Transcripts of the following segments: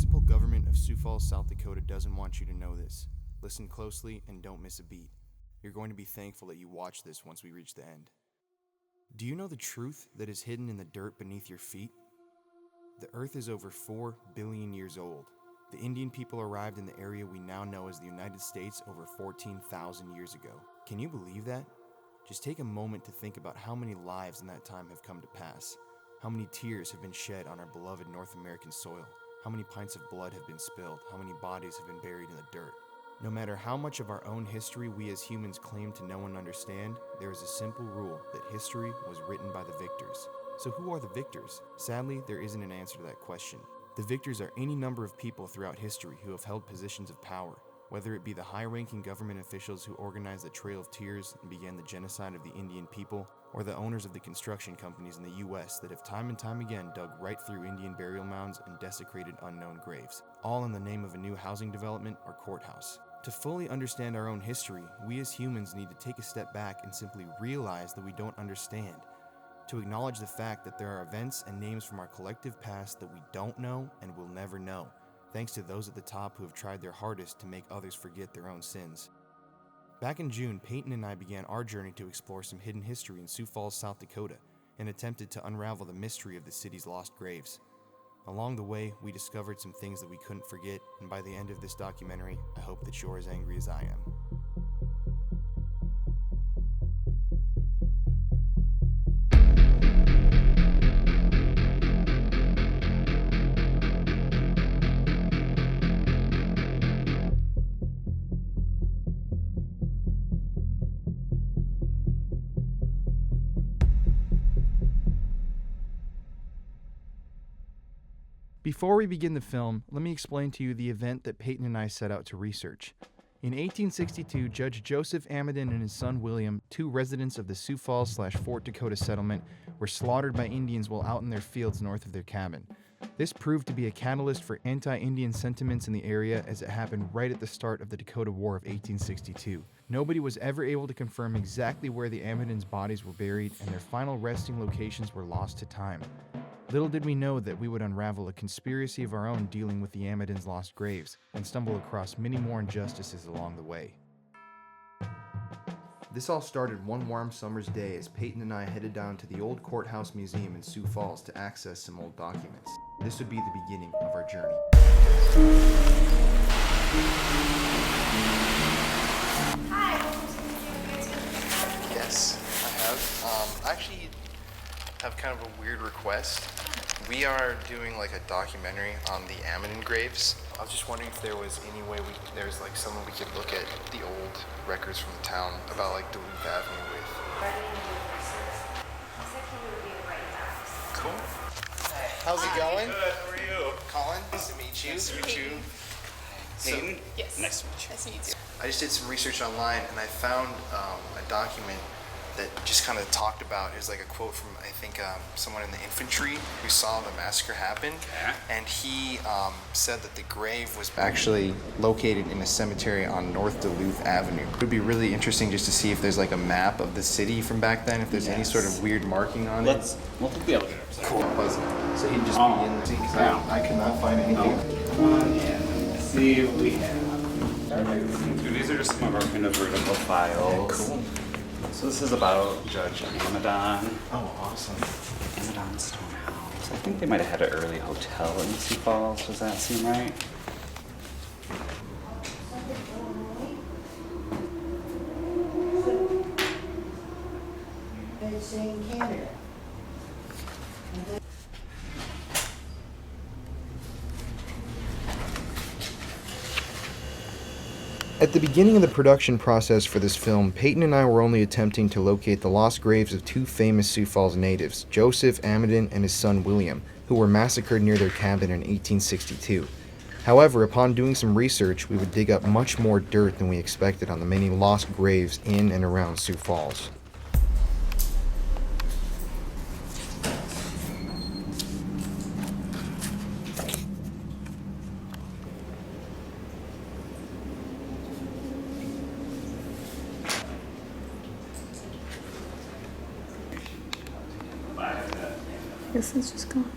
municipal government of Sioux Falls, South Dakota doesn't want you to know this. Listen closely and don't miss a beat. You're going to be thankful that you watched this once we reach the end. Do you know the truth that is hidden in the dirt beneath your feet? The Earth is over 4 billion years old. The Indian people arrived in the area we now know as the United States over 14,000 years ago. Can you believe that? Just take a moment to think about how many lives in that time have come to pass. How many tears have been shed on our beloved North American soil? How many pints of blood have been spilled? How many bodies have been buried in the dirt? No matter how much of our own history we as humans claim to know and understand, there is a simple rule that history was written by the victors. So who are the victors? Sadly, there isn't an answer to that question. The victors are any number of people throughout history who have held positions of power, whether it be the high-ranking government officials who organized the Trail of Tears and began the genocide of the Indian people, or the owners of the construction companies in the U.S. that have time and time again dug right through Indian burial mounds and desecrated unknown graves, all in the name of a new housing development or courthouse. To fully understand our own history, we as humans need to take a step back and simply realize that we don't understand, to acknowledge the fact that there are events and names from our collective past that we don't know and will never know, thanks to those at the top who have tried their hardest to make others forget their own sins. Back in June, Peyton and I began our journey to explore some hidden history in Sioux Falls, South Dakota, and attempted to unravel the mystery of the city's lost graves. Along the way, we discovered some things that we couldn't forget, and by the end of this documentary, I hope that you're as angry as I am. Before we begin the film, let me explain to you the event that Peyton and I set out to research. In 1862, Judge Joseph Ameden and his son William, two residents of the Sioux Falls/Fort Dakota settlement, were slaughtered by Indians while out in their fields north of their cabin. This proved to be a catalyst for anti-Indian sentiments in the area, as it happened right at the start of the Dakota War of 1862. Nobody was ever able to confirm exactly where the Amedens' bodies were buried, and their final resting locations were lost to time. Little did we know that we would unravel a conspiracy of our own dealing with the Amedens' lost graves, and stumble across many more injustices along the way. This all started one warm summer's day as Peyton and I headed down to the old courthouse museum in Sioux Falls to access some old documents. This would be the beginning of our journey. Hi, welcome to the museum. Yes, I have. I actually have kind of a weird request. We are doing like a documentary on the Ameden graves. I was just wondering if there was any way there's like someone we could look at the old records from the town about like Duluth Avenue with. Cool. Hey, how's it going? Good, how are you? Colin, nice to meet you. Nice to meet you. Peyton? Yes. Nice to meet you. Nice to meet you. I just did some research online and I found a document that just kind of talked about, is like a quote from, I think, someone in the infantry who saw the massacre happen. Yeah. And he said that the grave was actually located in a cemetery on North Duluth Avenue. It would be really interesting just to see if there's like a map of the city from back then, if there's any sort of weird marking on We'll it. be able to get upstairs. Cool. So he'd just be in the city. I could not find anything. Come on in. Let's see what we have. So these are just some of our kind of vertical files. Cool. So this is about Judge Ameden. Oh, awesome. Ameden Stone House. I think they might have had an early hotel in Sioux Falls. Does that seem right? It's in Canada. At the beginning of the production process for this film, Peyton and I were only attempting to locate the lost graves of two famous Sioux Falls natives, Joseph Ameden and his son William, who were massacred near their cabin in 1862. However, upon doing some research, we would dig up much more dirt than we expected on the many lost graves in and around Sioux Falls. This is just gone.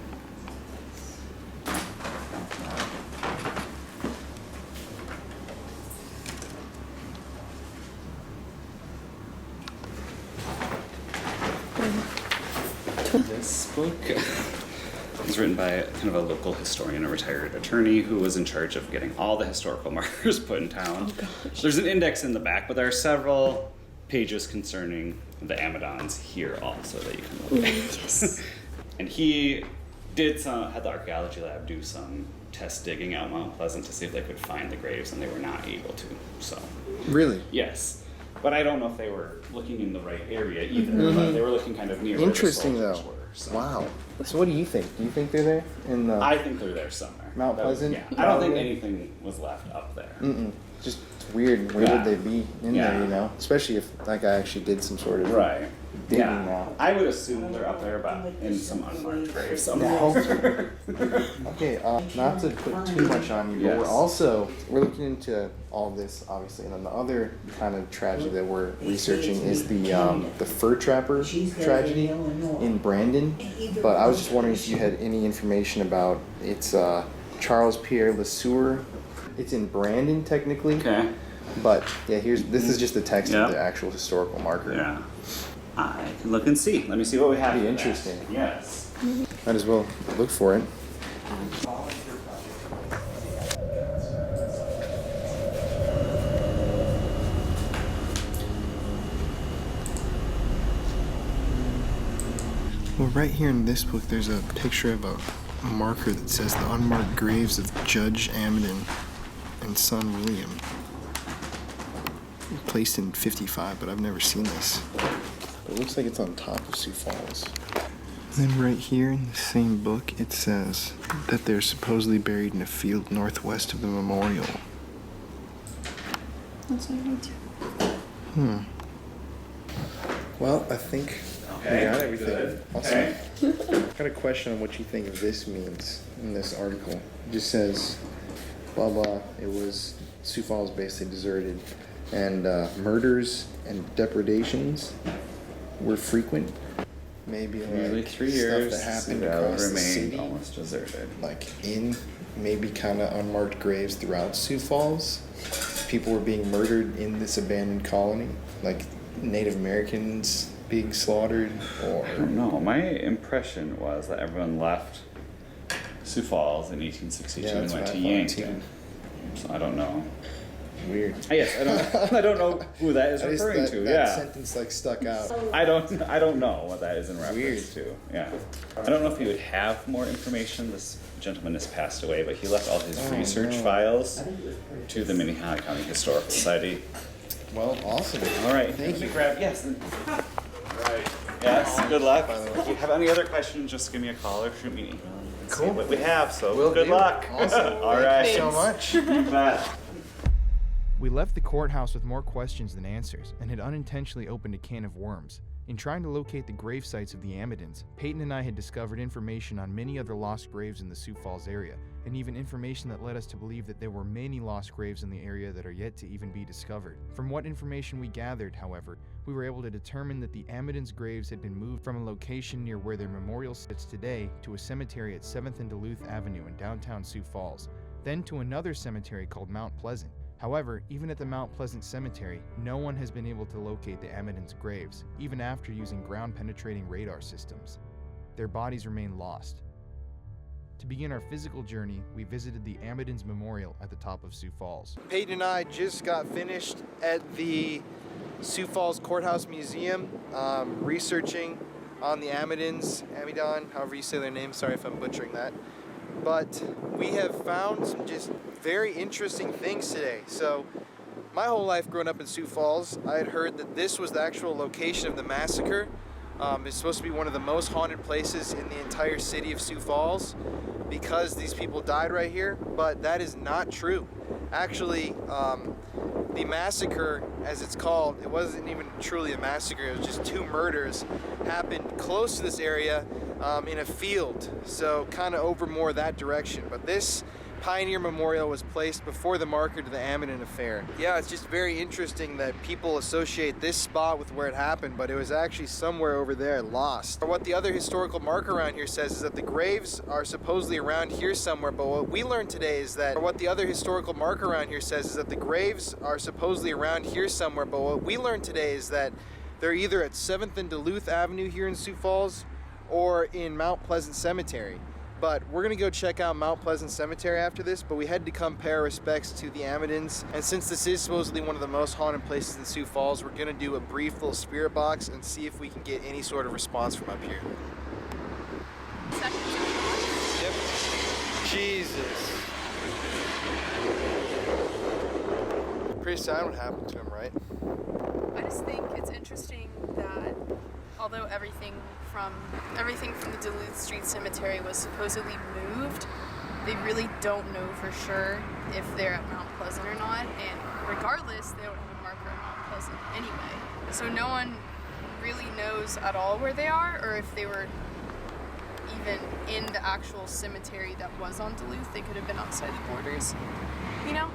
book is written by kind of a local historian, a retired attorney who was in charge of getting all the historical markers put in town. Oh, gosh. There's an index in the back, but there are several pages concerning the Amidons here also that you can look at. Yes. And he had the archaeology lab do some test digging out Mount Pleasant to see if they could find the graves, and they were not able to. So Really? yes, but I don't know if they were looking in the right area either. But they were looking kind of near. Interesting where the though. soldiers were, so. Wow. So what do you think? Do you think they're there in the I think they're there somewhere. Mount Pleasant? Yeah, I don't think Probably. anything was left up there. Just it's weird. Where Yeah. would they be in Yeah. there? You know, especially if that guy actually did some sort of Right. digging Yeah. now. I would assume they're up there, but in some unmarked grave somewhere. Okay, not to put too much on you, but Yes. we're looking into all this obviously, and then the other kind of tragedy that we're researching is the fur trapper tragedy in Brandon. But I was just wondering if you had any information about it's Charles Pierre LeSueur. It's in Brandon technically, Okay. but yeah, this is just the text Yeah. of the actual historical marker. Yeah. I can look and see. Let me see what we have. Be for that. interesting. Yes. Might as well look for it. Well, right here in this book, there's a picture of a marker that says the unmarked graves of Judge Amidon and son William. Placed in 55, but I've never seen this. It looks like it's on top of Sioux Falls. And then right here in the same book, it says that they're supposedly buried in a field northwest of the memorial. That's what I need to. Well, I think we got everything. Awesome. Got a question on what you think of this means in this article. It just says, blah, blah, it was Sioux Falls basically deserted, and murders and depredations were frequent. Maybe like Nearly 3 stuff years. that happened Sioux Valley across the remained city, almost deserted. like in maybe kind of unmarked graves throughout Sioux Falls. People were being murdered in this abandoned colony, like Native Americans being slaughtered, or I don't know. My impression was that everyone left Sioux Falls in 1862 Yeah, and that's went what to I thought, Yankton. So I don't know. weird. Yes, I don't know who that is referring to. That Yeah. sentence like stuck out. I don't know what that is in reference Weird. to. Yeah. I don't know if he would have more information. This gentleman has passed away, but he left all his research no. files to the Minnehaha County Historical Society. Well, awesome. All right. Thank you. Yes. Right. Yes. Good luck. If you have any other questions, just give me a call or shoot me an email. And see Cool. what we have. So Will good do. luck. Awesome. All Thank right. you so much. You bet. We left the courthouse with more questions than answers and had unintentionally opened a can of worms. In trying to locate the grave sites of the Amidons, Peyton and I had discovered information on many other lost graves in the Sioux Falls area, and even information that led us to believe that there were many lost graves in the area that are yet to even be discovered. From what information we gathered, however, we were able to determine that the Amidons' graves had been moved from a location near where their memorial sits today to a cemetery at 7th and Duluth Avenue in downtown Sioux Falls, then to another cemetery called Mount Pleasant. However, even at the Mount Pleasant Cemetery, no one has been able to locate the Amidons' graves, even after using ground-penetrating radar systems. Their bodies remain lost. To begin our physical journey, we visited the Amidons Memorial at the top of Sioux Falls. Peyton and I just got finished at the Sioux Falls Courthouse Museum, researching on the Amidon, however you say their name, sorry if I'm butchering that. But we have found some just very interesting things today. So, my whole life growing up in Sioux Falls, I had heard that this was the actual location of the massacre. It's supposed to be one of the most haunted places in the entire city of Sioux Falls because these people died right here, but that is not true. Actually, the massacre, as it's called, it wasn't even truly a massacre, it was just two murders, happened close to this area in a field, so kind of over more that direction. But this Pioneer Memorial was placed before the marker to the Amidon affair. Yeah, it's just very interesting that people associate this spot with where it happened, but it was actually somewhere over there lost. What the other historical marker around here says is that the graves are supposedly around here somewhere, but what we learned today is that what the other historical marker around here says is that the graves are supposedly around here somewhere, but what we learned today is that they're either at 7th and Duluth Avenue here in Sioux Falls, or in Mount Pleasant Cemetery. But we're gonna go check out Mount Pleasant Cemetery after this, but we had to come pay our respects to the Amidons. And since this is supposedly one of the most haunted places in Sioux Falls, we're gonna do a brief little spirit box and see if we can get any sort of response from up here. Yep. Jesus. Pretty sad what happened to him, right? I just think it's interesting that although everything from the Duluth Street Cemetery was supposedly moved, they really don't know for sure if they're at Mount Pleasant or not, and regardless, they don't have a marker at Mount Pleasant anyway. So no one really knows at all where they are, or if they were even in the actual cemetery that was on Duluth. They could have been outside the borders, you know?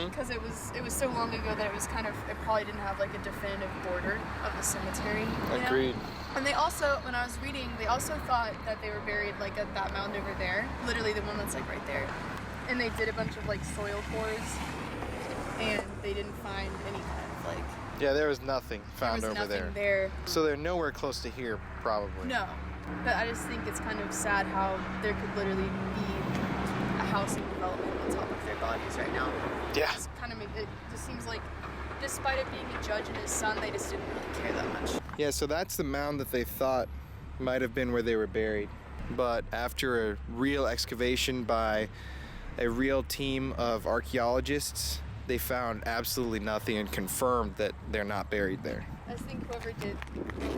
Because it was so long ago that it probably didn't have like a definitive border of the cemetery. Agreed. Know? And they also, when I was reading, they also thought that they were buried like at that mound over there, literally the one that's like right there. And they did a bunch of like soil cores, and they didn't find any kind of like. Yeah, there was nothing found there was over nothing there. So they're nowhere close to here, probably. No, but I just think it's kind of sad how there could literally be a housing development on top of their bodies right now. Yeah. It's kind of, it just seems like, despite it being a judge and his son, they just didn't really care that much. Yeah, so that's the mound that they thought might have been where they were buried. But after a real excavation by a real team of archaeologists, they found absolutely nothing and confirmed that they're not buried there. I just think whoever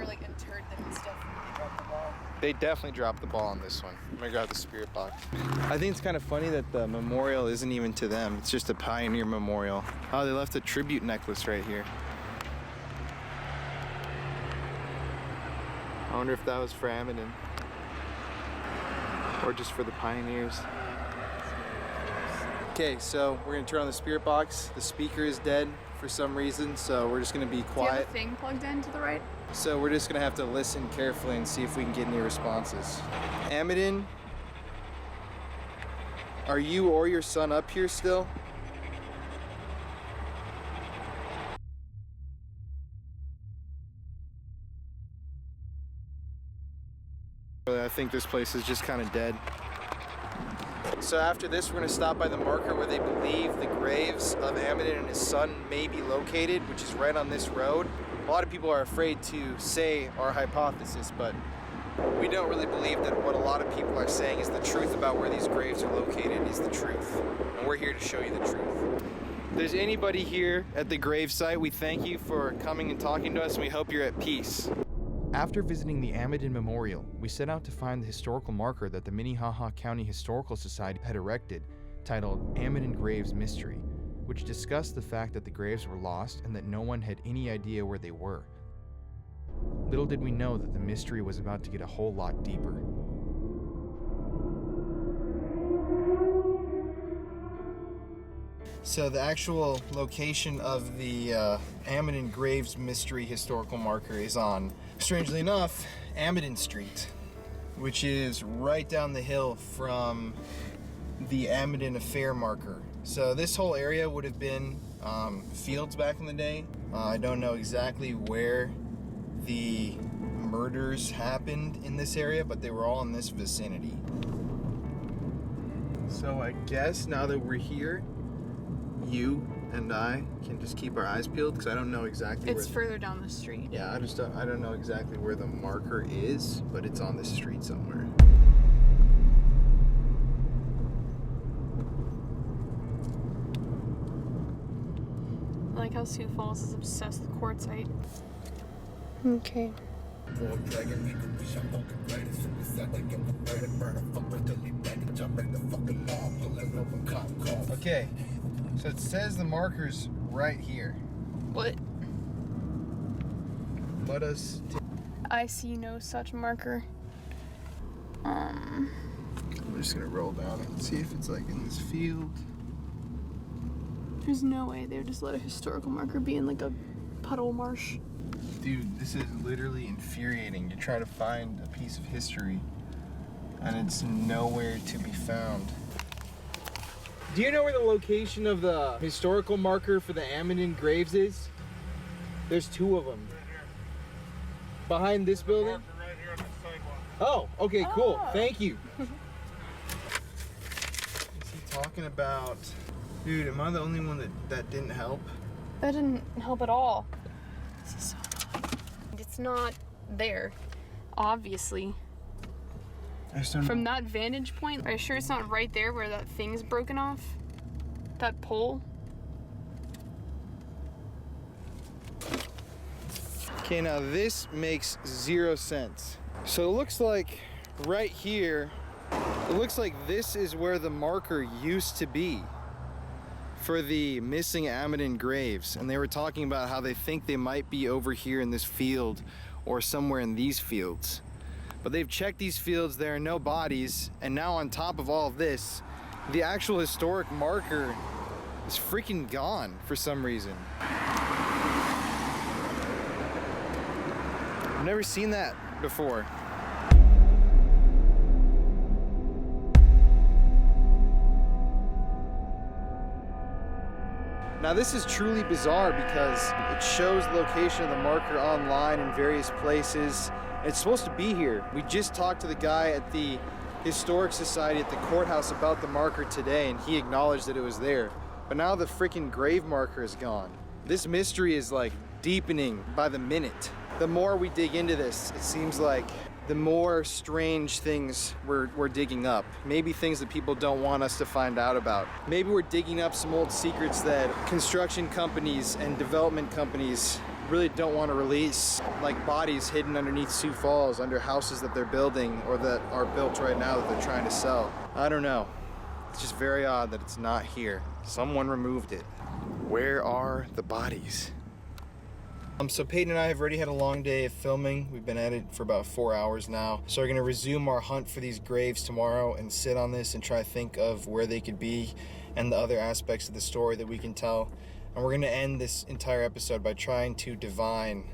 like interred them and stuff, they dropped the ball. They definitely dropped the ball on this one. I'm gonna grab the spirit box. I think it's kind of funny that the memorial isn't even to them. It's just a pioneer memorial. Oh, they left a tribute necklace right here. I wonder if that was for Amidon. Or just for the pioneers. Okay, so we're gonna turn on the spirit box. The speaker is dead for some reason, so we're just gonna be Do you have quiet. a thing plugged in to the right? So we're just gonna have to listen carefully and see if we can get any responses. Amidon, are you or your son up here still? I think this place is just kind of dead. So after this, we're gonna stop by the marker where they believe the graves of Amidon and his son may be located, which is right on this road. A lot of people are afraid to say our hypothesis, but we don't really believe that what a lot of people are saying is the truth about where these graves are located is the truth. And we're here to show you the truth. If there's anybody here at the grave site, we thank you for coming and talking to us, and we hope you're at peace. After visiting the Amidon Memorial, we set out to find the historical marker that the Minnehaha County Historical Society had erected, titled Amidon Graves Mystery, which discussed the fact that the graves were lost and that no one had any idea where they were. Little did we know that the mystery was about to get a whole lot deeper. So the actual location of the Amidon Graves Mystery historical marker is on, strangely enough, Amidon Street, which is right down the hill from the Amidon Affair marker. So this whole area would have been fields back in the day. I don't know exactly where the murders happened in this area, but they were all in this vicinity. So I guess now that we're here, you and I can just keep our eyes peeled, because I don't know exactly It's further down the street. Yeah, I don't know exactly where the marker is, but it's on this street somewhere. I like how Sioux Falls is obsessed with quartzite. Okay. Okay, so it says the marker's right here. What? Let us. I see no such marker. I'm just gonna roll down and see if it's like in this field. There's no way they would just let a historical marker be in like a puddle marsh. Dude, this is literally infuriating. You try to find a piece of history, and it's nowhere to be found. Do you know where the location of the historical marker for the Amidon graves is? There's two of them. Behind this building? Right here on the sidewalk. Oh, okay, cool. Thank you. Is he talking about... Dude, am I the only one that didn't help? That didn't help at all. This is so annoying. It's not there, obviously. From that vantage point, are you sure it's not right there where that thing's broken off? That pole? Okay, now this makes 0 sense. So it looks like right here, it looks like this is where the marker used to be for the missing Amidon graves. And they were talking about how they think they might be over here in this field or somewhere in these fields. But they've checked these fields, there are no bodies, and now on top of all of this, the actual historic marker is freaking gone for some reason. I've never seen that before. Now this is truly bizarre because it shows the location of the marker online in various places. It's supposed to be here. We just talked to the guy at the Historic Society at the courthouse about the marker today, and he acknowledged that it was there. But now the freaking grave marker is gone. This mystery is like deepening by the minute. The more we dig into this, it seems like the more strange things we're digging up. Maybe things that people don't want us to find out about. Maybe we're digging up some old secrets that construction companies and development companies really don't want to release, like bodies hidden underneath Sioux Falls, under houses that they're building or that are built right now that they're trying to sell. I don't know. It's just very odd that it's not here. Someone removed it. Where are the bodies? So Peyton and I have already had a long day of filming. We've been at it for about 4 hours now. So we're gonna resume our hunt for these graves tomorrow and sit on this and try to think of where they could be and the other aspects of the story that we can tell. And we're gonna end this entire episode by trying to divine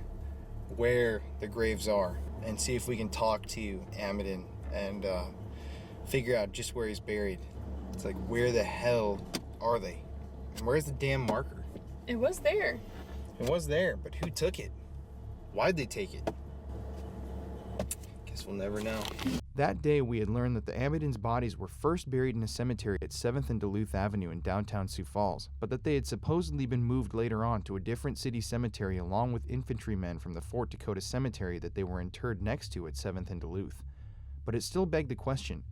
where the graves are and see if we can talk to Amidon and figure out just where he's buried. It's like, where the hell are they? And where's the damn marker? It was there. It was there, but who took it? Why'd they take it? Guess we'll never know. That day, we had learned that the Amidon's bodies were first buried in a cemetery at 7th and Duluth Avenue in downtown Sioux Falls, but that they had supposedly been moved later on to a different city cemetery along with infantrymen from the Fort Dakota Cemetery that they were interred next to at 7th and Duluth. But it still begged the question,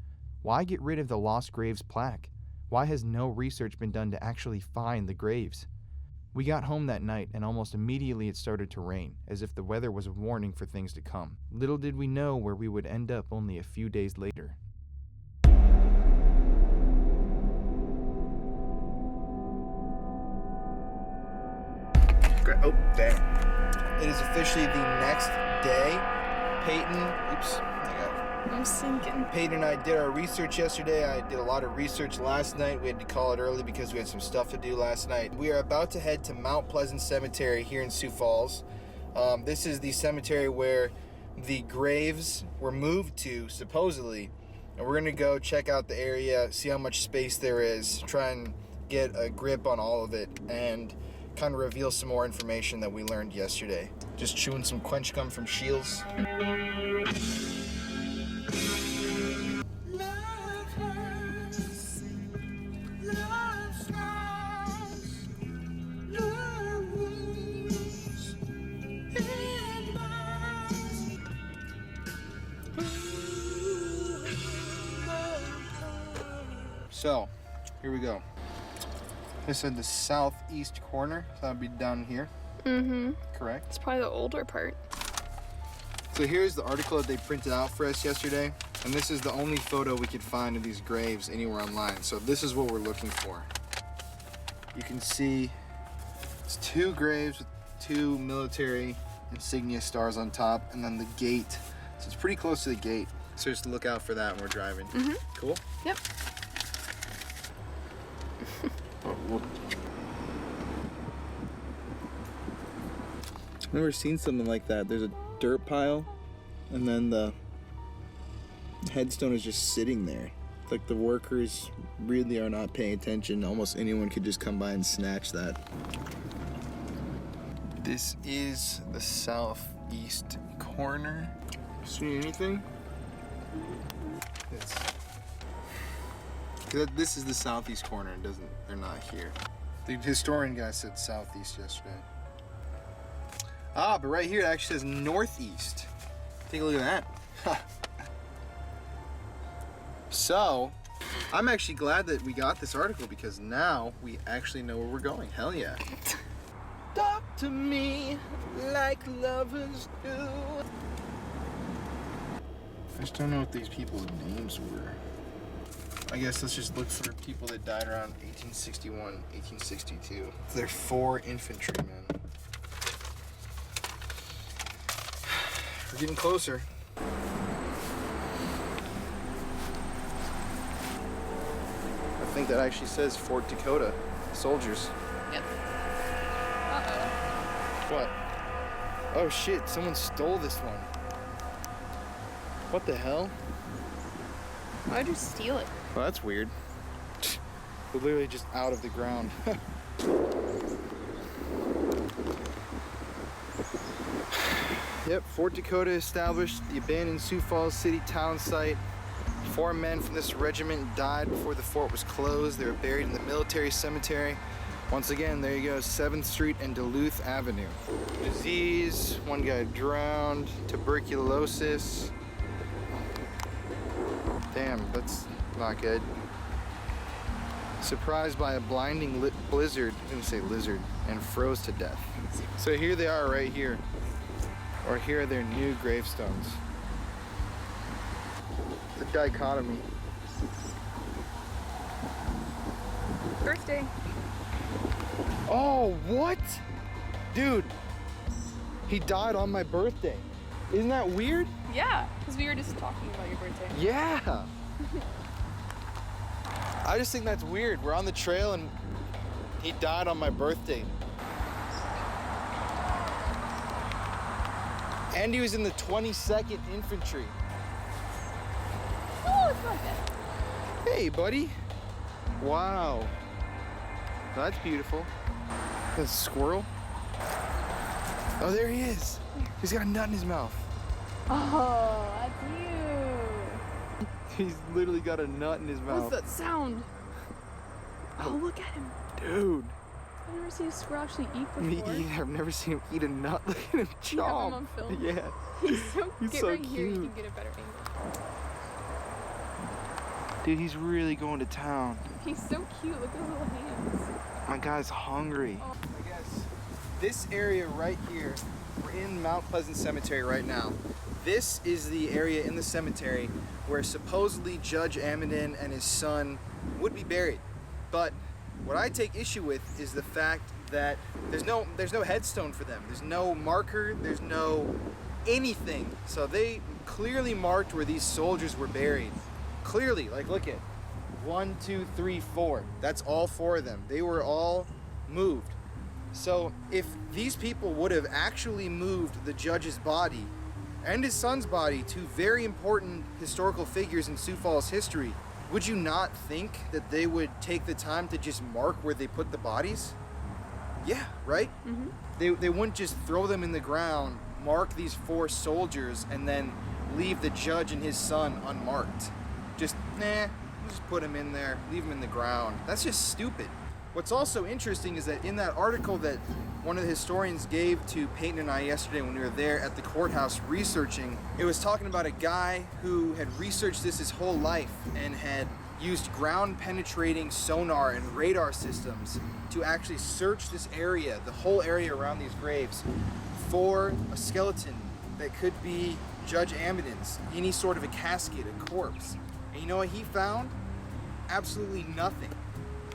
why get rid of the Lost Graves plaque? Why has no research been done to actually find the graves? We got home that night, and almost immediately it started to rain, as if the weather was a warning for things to come. Little did we know where we would end up only a few days later. Oh, there. It is officially the next day. I'm sinking. Peyton and I did our research yesterday. I did a lot of research last night. We had to call it early because we had some stuff to do last night. We are about to head to Mount Pleasant Cemetery here in Sioux Falls. This is the cemetery where the graves were moved to, supposedly. And we're going to go check out the area, see how much space there is, try and get a grip on all of it, and kind of reveal some more information that we learned yesterday. Just chewing some quench gum from Shields. So, here we go. This is the southeast corner, so that would be down here. Mm-hmm. Correct. It's probably the older part. So here's the article that they printed out for us yesterday, and this is the only photo we could find of these graves anywhere online. So this is what we're looking for. You can see it's 2 graves with 2 military insignia stars on top, and then the gate. So it's pretty close to the gate. So just look out for that when we're driving. Mm-hmm. Cool? Yep. I've never seen something like that. There's a dirt pile, and then the headstone is just sitting there. It's like the workers really are not paying attention. Almost anyone could just come by and snatch that. This is the southeast corner. See anything? This is the southeast corner. They're not here. The historian guy said southeast yesterday. Ah, but right here it actually says northeast. Take a look at that. So, I'm actually glad that we got this article because now we actually know where we're going. Hell yeah. Talk to me like lovers do. I just don't know what these people's names were. I guess let's just look for people that died around 1861, 1862. They're 4 infantrymen. We're getting closer. I think that actually says Fort Dakota soldiers. Yep. Uh-oh. What? Oh shit, someone stole this one. What the hell? Why'd you steal it? Well, that's weird. They're literally just out of the ground. Yep, Fort Dakota established the abandoned Sioux Falls City town site. 4 men from this regiment died before the fort was closed. They were buried in the military cemetery. Once again, there you go, 7th Street and Duluth Avenue. Disease, 1 guy drowned, tuberculosis. Damn, that's not good. Surprised by a blinding blizzard, I didn't say lizard, and froze to death. So here they are right here. Or here are their new gravestones. The dichotomy. Birthday. Oh, what? Dude, he died on my birthday. Isn't that weird? Yeah, because we were just talking about your birthday. Yeah. I just think that's weird. We're on the trail and he died on my birthday. And he was in the 22nd Infantry. Oh, it's not bad. Hey, buddy. Wow. That's beautiful. That's a squirrel. Oh, there he is. He's got a nut in his mouth. Oh, that's you. He's literally got a nut in his mouth. What's that sound? Oh, look at him. Dude. I've never seen a squirrel actually eat before. Me either. I've never seen him eat a nut. Look at him chomp. You have him on film? Yeah. He's He's get so right here, you cute. can get a better angle. Dude, he's really going to town. He's so cute, look at his little hands. My guy's hungry. Oh. I guess this area right here, we're in Mount Pleasant Cemetery right now. This is the area in the cemetery where supposedly Judge Amidon and his son would be buried. But what I take issue with is the fact that there's no headstone for them. There's no marker, there's no anything. So they clearly marked where these soldiers were buried. Clearly, like look at 1, 2, 3, 4. That's all 4 of them. They were all moved. So if these people would have actually moved the judge's body and his son's body, 2 very important historical figures in Sioux Falls history, would you not think that they would take the time to just mark where they put the bodies? Yeah, right? Mm-hmm. They wouldn't just throw them in the ground, mark these 4 soldiers, and then leave the judge and his son unmarked. Just, nah, just put them in there, leave them in the ground. That's just stupid. What's also interesting is that in that article that one of the historians gave to Peyton and I yesterday when we were there at the courthouse researching, it was talking about a guy who had researched this his whole life and had used ground penetrating sonar and radar systems to actually search this area, the whole area around these graves, for a skeleton that could be Judge Amidon's, any sort of a casket, a corpse. And you know what he found? Absolutely nothing.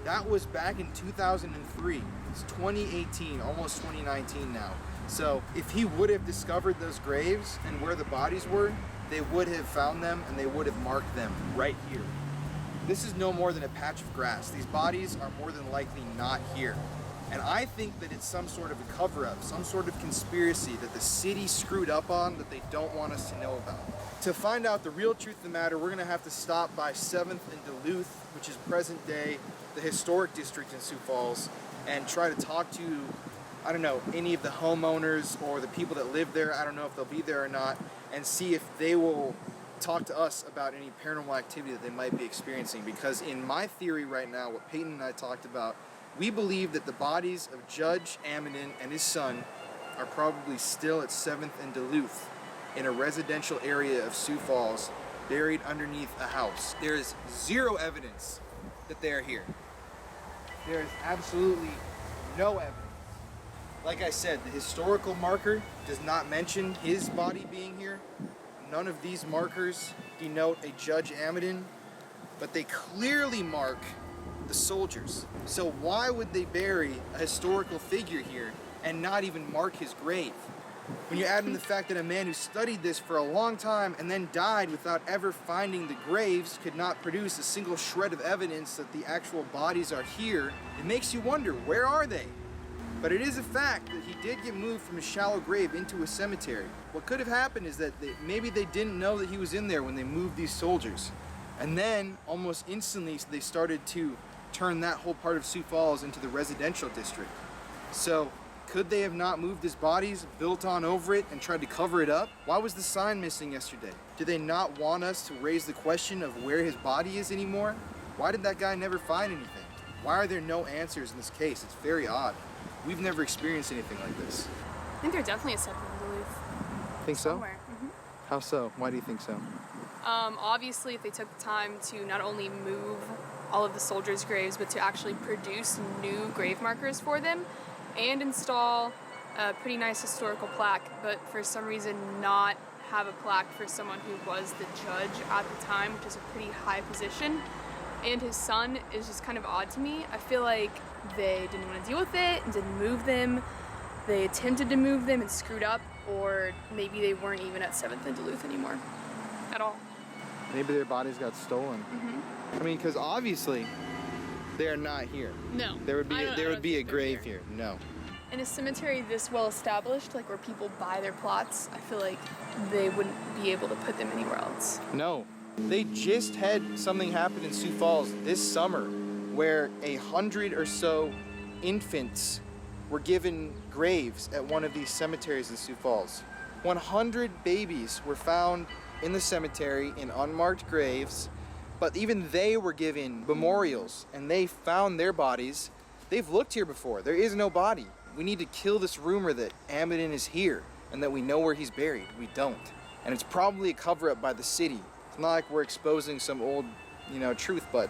That was back in 2003. It's 2018, almost 2019 now. So if he would have discovered those graves and where the bodies were, they would have found them and they would have marked them right here. This is no more than a patch of grass. These bodies are more than likely not here. And I think that it's some sort of a cover-up, some sort of conspiracy that the city screwed up on that they don't want us to know about. To find out the real truth of the matter, we're gonna have to stop by 7th and Duluth, which is present day the historic district in Sioux Falls, and try to talk to, I don't know, any of the homeowners or the people that live there. I don't know if they'll be there or not, and see if they will talk to us about any paranormal activity that they might be experiencing, because in my theory right now, what Peyton and I talked about, we believe that the bodies of Judge Amidon and his son are probably still at 7th and Duluth in a residential area of Sioux Falls, buried underneath a house. There is zero evidence that they are here. There is absolutely no evidence. Like I said, the historical marker does not mention his body being here. None of these markers denote a Judge Amidon, but they clearly mark the soldiers. So why would they bury a historical figure here and not even mark his grave? When you add in the fact that a man who studied this for a long time and then died without ever finding the graves could not produce a single shred of evidence that the actual bodies are here, it makes you wonder, where are they? But it is a fact that he did get moved from a shallow grave into a cemetery. What could have happened is that maybe they didn't know that he was in there when they moved these soldiers. And then, almost instantly, they started to turn that whole part of Sioux Falls into the residential district. So, could they have not moved his bodies, built on over it, and tried to cover it up? Why was the sign missing yesterday? Did they not want us to raise the question of where his body is anymore? Why did that guy never find anything? Why are there no answers in this case? It's very odd. We've never experienced anything like this. I think they're definitely a 7th and Duluth. Think so? Somewhere. How so? Why do you think so? Obviously, if they took the time to not only move all of the soldiers' graves, but to actually produce new grave markers for them and install a pretty nice historical plaque, but for some reason not have a plaque for someone who was the judge at the time, which is a pretty high position, and his son is just kind of odd to me. I feel like they didn't want to deal with it and didn't move them. They attempted to move them and screwed up, or maybe they weren't even at 7th and Duluth anymore at all. Maybe their bodies got stolen. I mean, because obviously they're not here. No. There would be I don't a think they're grave here. No. In a cemetery this well established, like where people buy their plots, I feel like they wouldn't be able to put them anywhere else. No. They just had something happen in Sioux Falls this summer where 100 or so infants were given graves at one of these cemeteries in Sioux Falls. 100 babies were found in the cemetery in unmarked graves, but even they were given memorials and they found their bodies. They've looked here before. There is no body. We need to kill this rumor that Amidon is here and that we know where he's buried. We don't. And it's probably a cover-up by the city. It's not like we're exposing some old, truth, but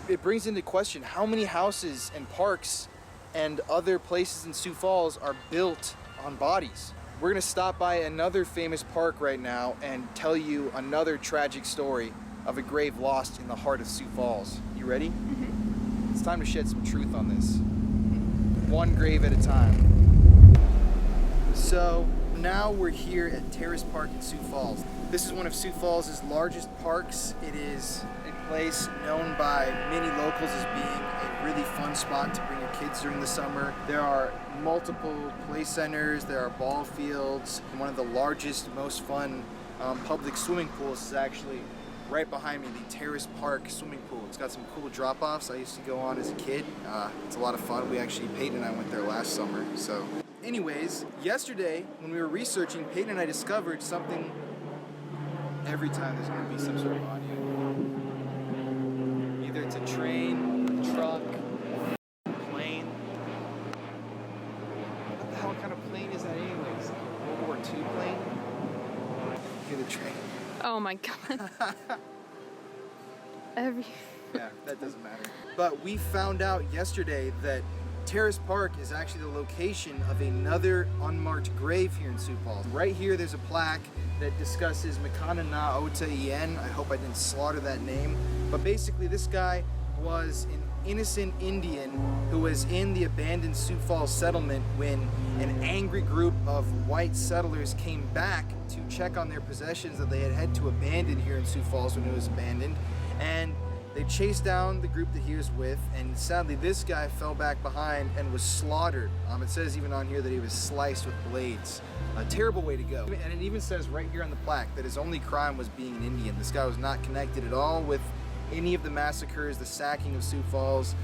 it brings into question how many houses and parks and other places in Sioux Falls are built on bodies. We're gonna stop by another famous park right now and tell you another tragic story of a grave lost in the heart of Sioux Falls. You ready? It's time to shed some truth on this. One grave at a time. So now we're here at Terrace Park in Sioux Falls. This is one of Sioux Falls' largest parks. It is a place known by many locals as being a really fun spot to bring your kids during the summer. There are multiple play centers, there are ball fields. One of the largest, most fun public swimming pools is actually right behind me, the Terrace Park swimming pool. It's got some cool drop-offs I used to go on as a kid. It's a lot of fun. Peyton and I went there last summer. So anyways, yesterday when we were researching, Peyton and I discovered something. Every time there's going to be some sort of audio. Either it's a train, a truck, a plane. What the hell kind of plane is that anyways? World War II plane? Hear the train. Oh my god. Yeah, that doesn't matter. But we found out yesterday that Terrace Park is actually the location of another unmarked grave here in Sioux Falls. Right here there's a plaque that discusses Makana Na Ota Ien. I hope I didn't slaughter that name. But basically this guy was an innocent Indian who was in the abandoned Sioux Falls settlement when an angry group of white settlers came back to check on their possessions that they had to abandon here in Sioux Falls when it was abandoned. And they chased down the group that he was with, and sadly this guy fell back behind and was slaughtered. It says even on here that he was sliced with blades. A terrible way to go. And it even says right here on the plaque that his only crime was being an Indian. This guy was not connected at all with any of the massacres, the sacking of Sioux Falls.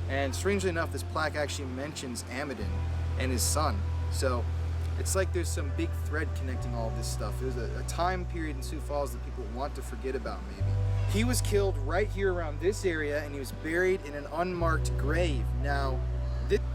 And strangely enough, this plaque actually mentions Amidon and his son. So It's like there's some big thread connecting all of this stuff. It was a time period in Sioux Falls that people want to forget about, maybe. He was killed right here around this area, and he was buried in an unmarked grave. Now,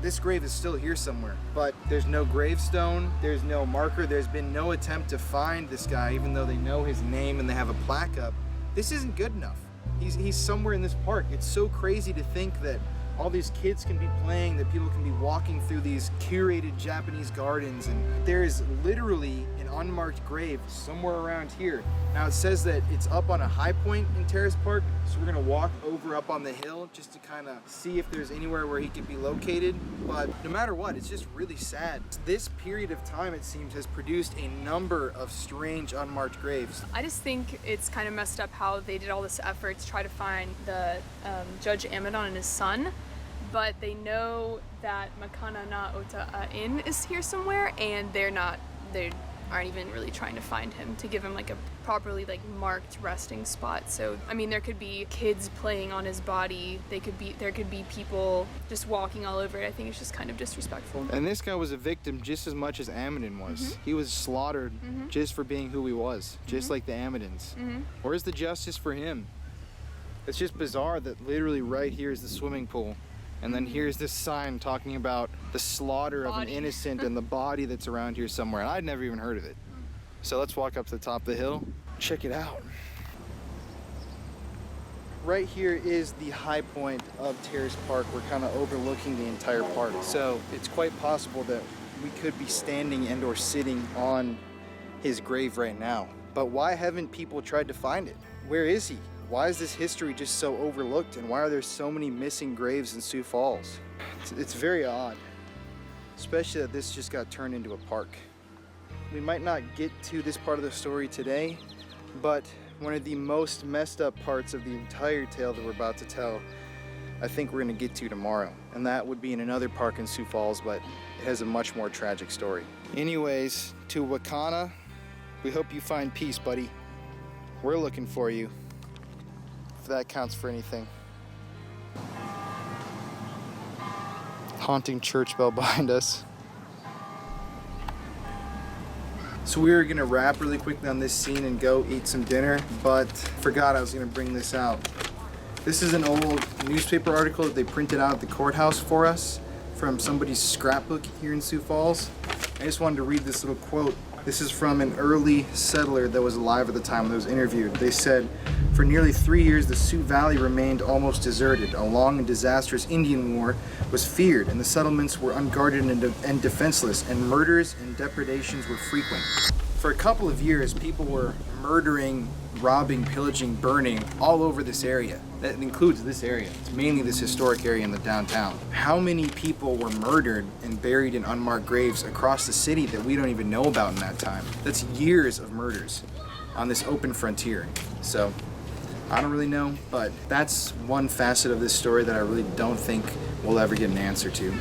this grave is still here somewhere, but there's no gravestone, there's no marker, there's been no attempt to find this guy, even though they know his name and they have a plaque up. This isn't good enough. He's somewhere in this park. It's so crazy to think that all these kids can be playing, that people can be walking through these curated Japanese gardens, and there is literally an unmarked grave somewhere around here. Now it says that it's up on a high point in Terrace Park, so we're gonna walk over up on the hill just to kind of see if there's anywhere where he could be located. But no matter what, it's just really sad. This period of time, it seems, has produced a number of strange unmarked graves. I just think it's kind of messed up how they did all this effort to try to find the Judge Amadon and his son, but they know that Makana na Ota Inn is here somewhere, and they aren't even really trying to find him to give him like a properly like marked resting spot. So I mean, there could be kids playing on his body, there could be people just walking all over it. I think it's just kind of disrespectful. And this guy was a victim just as much as Amadon was. He was slaughtered just for being who he was, just like the Amadons. Where's the justice for him? It's just bizarre that literally right here is the swimming pool, and then here's this sign talking about the slaughter of an innocent and the body that's around here somewhere. And I'd never even heard of it. So let's walk up to the top of the hill, check it out. Right here is the high point of Terrace Park. We're kind of overlooking the entire park. So it's quite possible that we could be standing and or sitting on his grave right now. But why haven't people tried to find it? Where is he? Why is this history just so overlooked, and why are there so many missing graves in Sioux Falls? It's very odd, especially that this just got turned into a park. We might not get to this part of the story today, but one of the most messed up parts of the entire tale that we're about to tell, I think we're gonna get to tomorrow. And that would be in another park in Sioux Falls, but it has a much more tragic story. Anyways, to Wakana, we hope you find peace, buddy. We're looking for you, if that counts for anything. Haunting church bell behind us. So we were gonna wrap really quickly on this scene and go eat some dinner, but forgot I was gonna bring this out. This is an old newspaper article that they printed out at the courthouse for us from somebody's scrapbook here in Sioux Falls. I just wanted to read this little quote. This is from an early settler that was alive at the time that was interviewed. They said, "For nearly 3 years, the Sioux Valley remained almost deserted. A long and disastrous Indian war was feared, and the settlements were unguarded and defenseless, and murders and depredations were frequent." For a couple of years, people were murdering, robbing, pillaging, burning all over this area. That includes this area. It's mainly this historic area in the downtown. How many people were murdered and buried in unmarked graves across the city that we don't even know about in that time? That's years of murders on this open frontier. So I don't really know, but that's one facet of this story that I really don't think we'll ever get an answer to.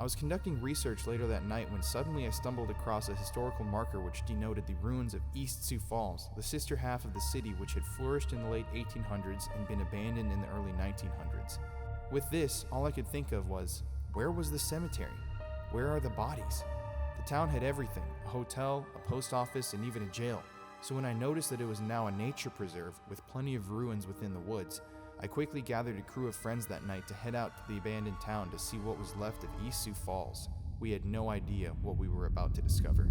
I was conducting research later that night when suddenly I stumbled across a historical marker which denoted the ruins of East Sioux Falls, the sister half of the city which had flourished in the late 1800s and been abandoned in the early 1900s. With this, all I could think of was, where was the cemetery? Where are the bodies? The town had everything, a hotel, a post office, and even a jail. So when I noticed that it was now a nature preserve with plenty of ruins within the woods, I quickly gathered a crew of friends that night to head out to the abandoned town to see what was left of East Sioux Falls. We had no idea what we were about to discover.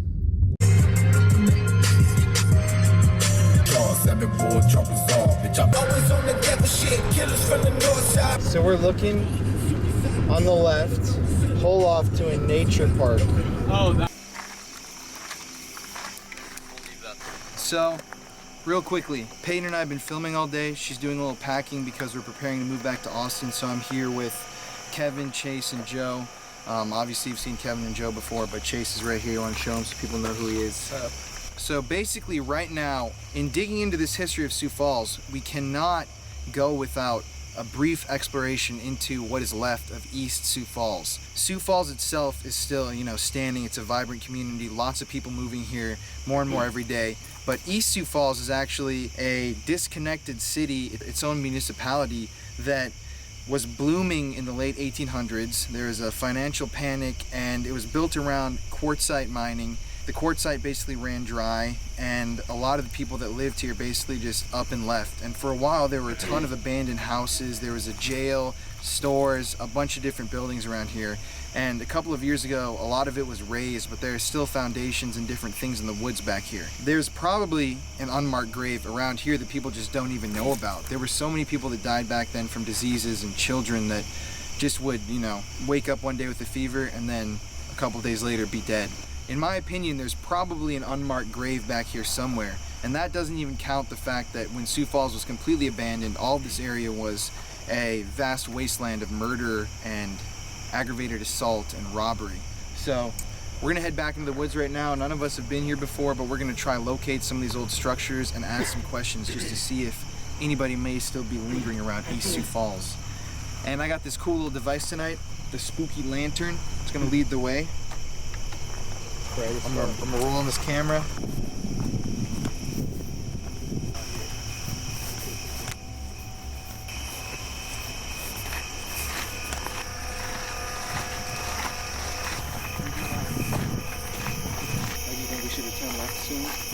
So we're looking on the left, pull off to a nature park. So, real quickly, Peyton and I have been filming all day. She's doing a little packing because we're preparing to move back to Austin. So I'm here with Kevin, Chase, and Joe. Obviously, you've seen Kevin and Joe before, but Chase is right here. I want to show him so people know who he is. So basically, right now, in digging into this history of Sioux Falls, we cannot go without a brief exploration into what is left of East Sioux Falls. Sioux Falls itself is still, standing. It's a vibrant community. Lots of people moving here more and more every day. But East Sioux Falls is actually a disconnected city, its own municipality that was blooming in the late 1800s. There was a financial panic, and it was built around quartzite mining. The quartzite basically ran dry, and a lot of the people that lived here basically just up and left. And for a while, there were a ton of abandoned houses. There was a jail, stores, a bunch of different buildings around here. And a couple of years ago, a lot of it was razed, but there are still foundations and different things in the woods back here. There's probably an unmarked grave around here that people just don't even know about. There were so many people that died back then from diseases, and children that just would, you know, wake up one day with a fever and then a couple days later be dead. In my opinion, there's probably an unmarked grave back here somewhere, and that doesn't even count the fact that when Sioux Falls was completely abandoned, all of this area was a vast wasteland of murder and aggravated assault and robbery. So we're gonna head back into the woods right now. None of us have been here before, but we're gonna try locate some of these old structures and ask some questions just to see if anybody may still be lingering around East Sioux Falls. And I got this cool little device tonight, the spooky lantern. It's gonna lead the way. I'm gonna roll on this camera.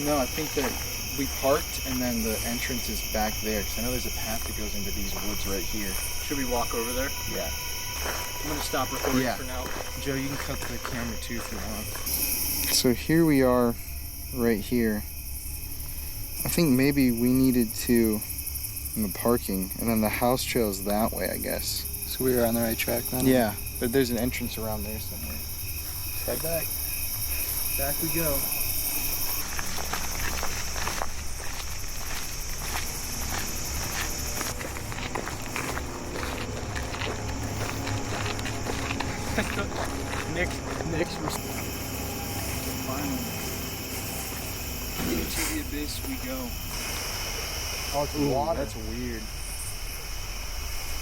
No, I think that we parked and then the entrance is back there, because I know there's a path that goes into these woods right here. Should we walk over there? Yeah. I'm gonna stop recording for now. Joe, you can cut the camera too if you want. So here we are, right here. I think maybe we needed to, in the parking, and then the house trail's that way, I guess. So we were on the right track then? Yeah, but there's an entrance around there somewhere. Head back. Back we go. Nick's Finally. Into the abyss we go. Oh, it's water. That's weird.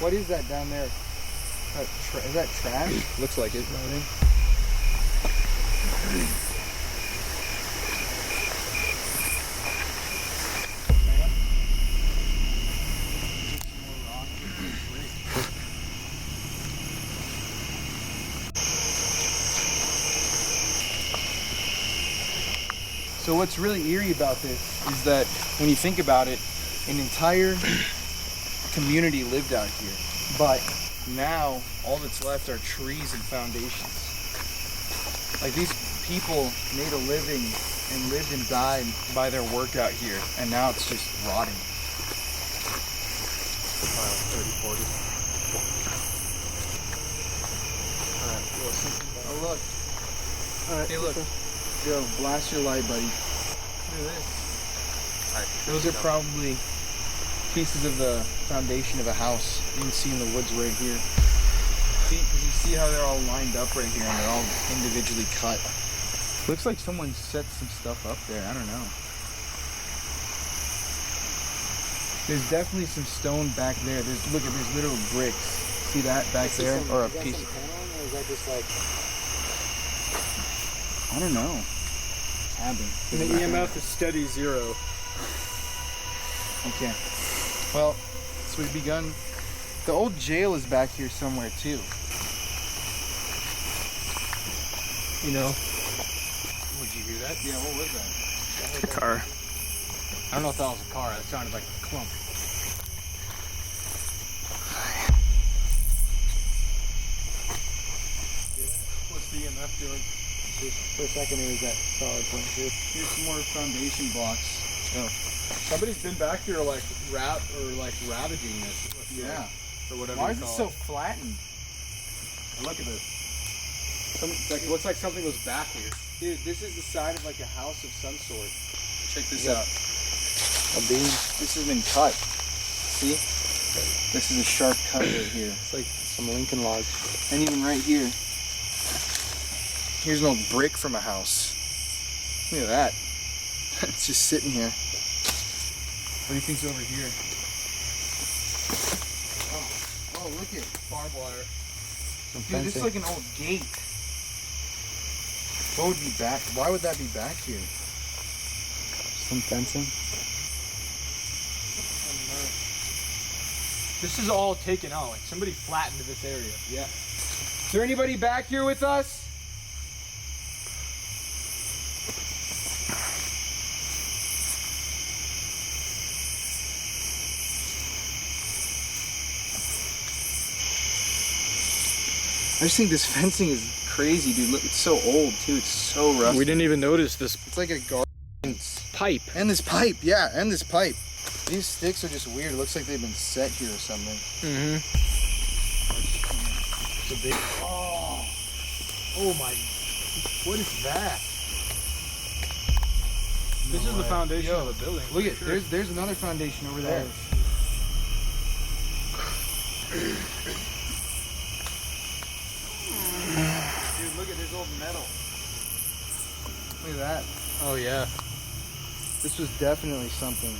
What is that down there? Is that trash? Looks like it. So what's really eerie about this is that when you think about it, an entire community lived out here. But now all that's left are trees and foundations. Like, these people made a living and lived and died by their work out here, and now it's just rotting. 30, 40. Oh look. Alright. Hey look. Joe, blast your light, buddy. Look at this. Those are probably pieces of the foundation of a house. You can see in the woods right here. See, because you see how they're all lined up right here and they're all individually cut. Looks like someone set some stuff up there. I don't know. There's definitely some stone back there. Look at there's little bricks. See that back there? Or a piece. Or is that just like... I don't know. Cabin. And the EMF is steady 0. Okay. Well, so we've begun. The old jail is back here somewhere too. You know? Would you hear that? Yeah, what was that? The car. I don't know if that was a car. It sounded like a clump. What's the EMF doing? For a second, it was that solid point here. Here's some more foundation blocks. Oh. Somebody's been back here like ravaging this. Yeah. Or whatever. Why you is it call so flattened? And look at this. It looks like something was back here. Dude, this is the side of like a house of some sort. Check this Yeah. out. A beam. This has been cut. See? This is a sharp cut right here. It's like some Lincoln logs. And even right here. Here's an old brick from a house. Look at that. It's just sitting here. What do you think's over here? Oh, look at Barbed wire. Dude, this is like an old gate. What would be back? Why would that be back here? Some fencing. This is all taken out. Like somebody flattened this area. Yeah. Is there anybody back here with us? I just think this fencing is crazy, dude. Look, it's so old too. It's so rusty. We didn't even notice this It's like a garden. pipe. And this pipe, yeah, and this pipe. These sticks are just weird. It looks like they've been set here or something. Mm-hmm. It's a big. Oh my! What is that? This is the foundation of a building. Look at there's another foundation over there. Dude, look at this old metal. Look at that. Oh yeah. This was definitely something.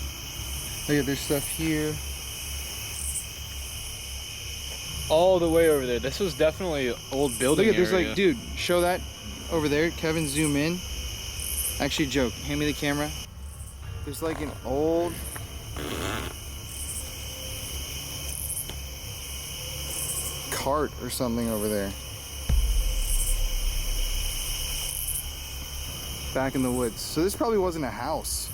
Look at there's stuff here. All the way over there. This was definitely an old building. Look at there's area. like, dude, show that over there. Kevin, zoom in. Actually, joke. Hand me the camera. There's like an old. Cart or something over there. Back in the woods. So this probably wasn't a house.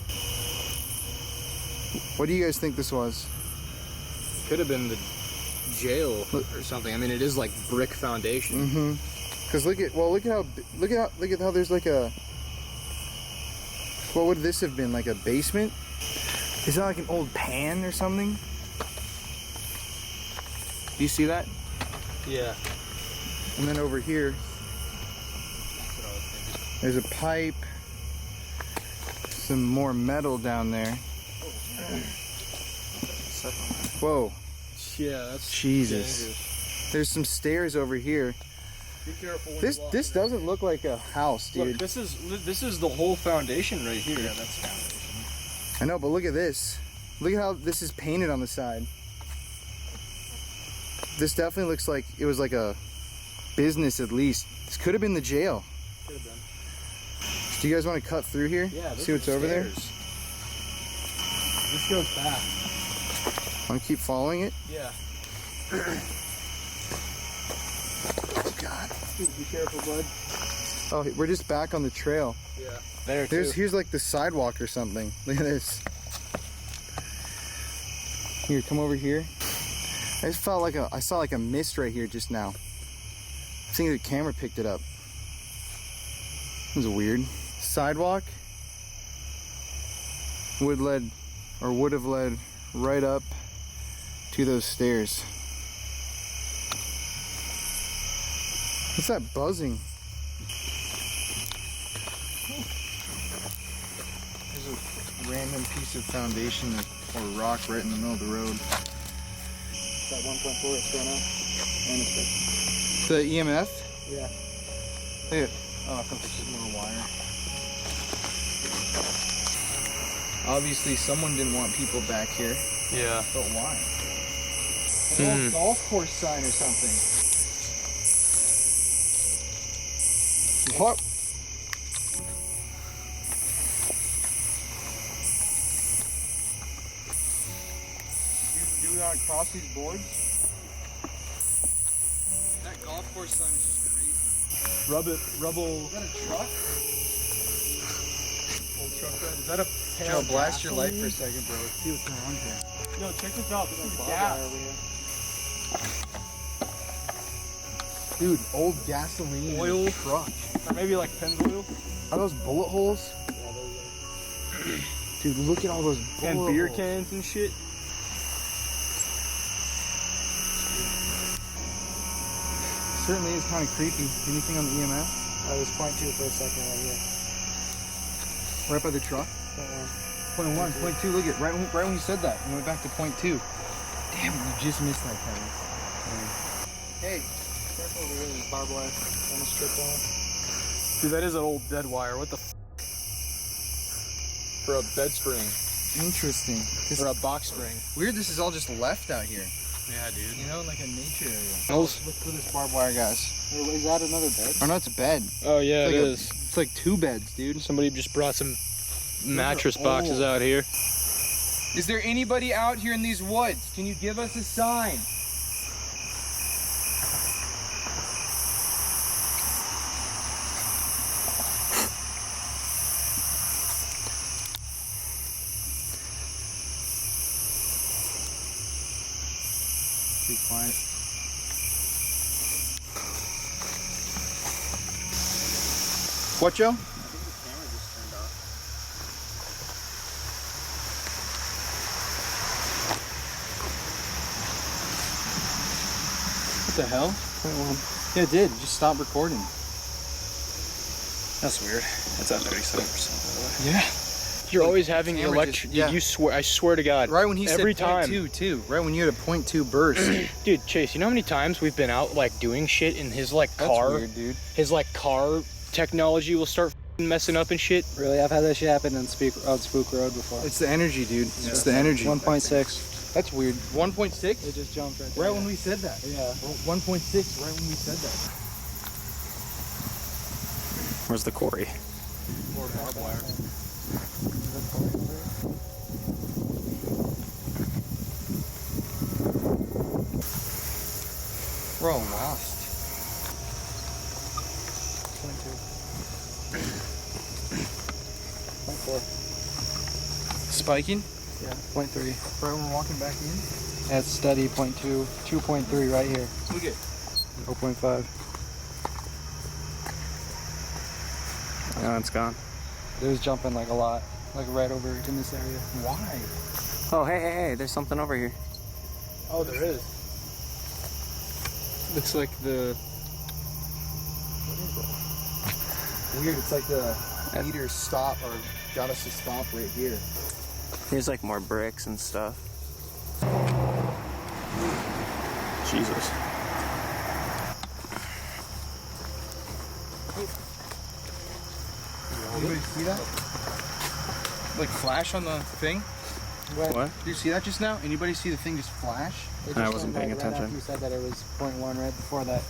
What do you guys think this was? Could have been the jail or something. I mean, it is like brick foundation. Mm-hmm. Because look at how there's like a. What would this have been? Like a basement? Is that like an old pan or something? Do you see that? Yeah. And then over here, there's a pipe. Some more metal down there. Whoa. Yeah, that's Jesus. dangerous. There's some stairs over here. Be careful. This doesn't look like a house, dude. Look, this is the whole foundation right here. Yeah, that's foundation. I know, but look at this. Look at how this is painted on the side. This definitely looks like it was like a business at least. This could have been the jail. Could have been. Do you guys want to cut through here? Yeah. See what's over there? This goes back. Want to keep following it? Yeah. Oh God. Dude, be careful, bud. Oh, we're just back on the trail. Yeah. There too. Here's like the sidewalk or something. Look at this. Here, come over here. I just felt like I saw like a mist right here just now. I think the camera picked it up. This is weird. Sidewalk would have led right up to those stairs. What's that buzzing? There's a random piece of foundation or rock right in the middle of the road. That 1.4 that's going on. And it's good. The EMF? Yeah. Look at, oh, I thought this was more wire. Obviously, someone didn't want people back here. Yeah. But why? An old golf course sign or something. What? Do we not cross these boards? That golf course sign is just crazy. Rubble. Is that a truck? Old truck bed. Is that a Joe, blast your light for a second, bro. Let's see what's going on here. Yo, check this out. This is gas. Dude, old gasoline Oil. truck. Or maybe like Pennzoil. Are those bullet holes? Yeah, those Dude, look at all those bullet and beer holes. cans and shit. Certainly is kind of creepy. Anything on the EMF? I was point 2 for a second right here. Right by the truck? Point 1, point 2. Look at right when you said that. We went back to point 2. Damn, you just missed that, Kevin. Hey, Careful over here, there's barbed wire. Almost tripped on it. Dude, that is an old dead wire. What the f? For a bed spring. interesting. Or a box spring. Weird this is all just left out here. Yeah, dude. You know, like a nature area. Look for this barbed wire, guys. Is that another bed? Oh no, it's a bed. Oh yeah, It's it like is. It's like 2 beds, dude. Somebody just brought some mattress boxes out here. Is there anybody out here in these woods? Can you give us a sign? Be quiet. What, Joe? What the hell? Yeah, it did. Just stop recording. That's weird. That's at 37%, by the way. Yeah. You're always having the camera electric. just- yeah. You swear. I swear to God. Right when he every said time. 0.2 too. Right when you had a 0.2 burst. Dude, Chase, you know how many times we've been out like doing shit in his like That's car? weird, dude. His like car technology will start messing up and shit. Really, I've had that shit happen on Spook Road before. It's the energy, dude. It's the energy. 1.6. That's weird. 1.6? It just jumped right there. Right when we said that. Yeah. 1.6. Right when we said that. Where's the quarry? More barbed wire. We're all lost. 0.4. Spiking? Yeah, 0.3. Right when we're walking back in? That's steady, 0.2. 2.3 right here. Look at 0.5. Oh, it's gone. It was jumping like a lot. Like right over in this area. why? Oh, hey, there's something over here. Oh, there is. Looks like the. Weird. It's like the meter stop or got us to stop right here. Here's like more bricks and stuff. Jesus. Anybody see that? Like flash on the thing? What? Did you see that just now? Anybody see the thing just flash? It I just wasn't went, paying like, right attention. after you said that it was 0.1 right before that.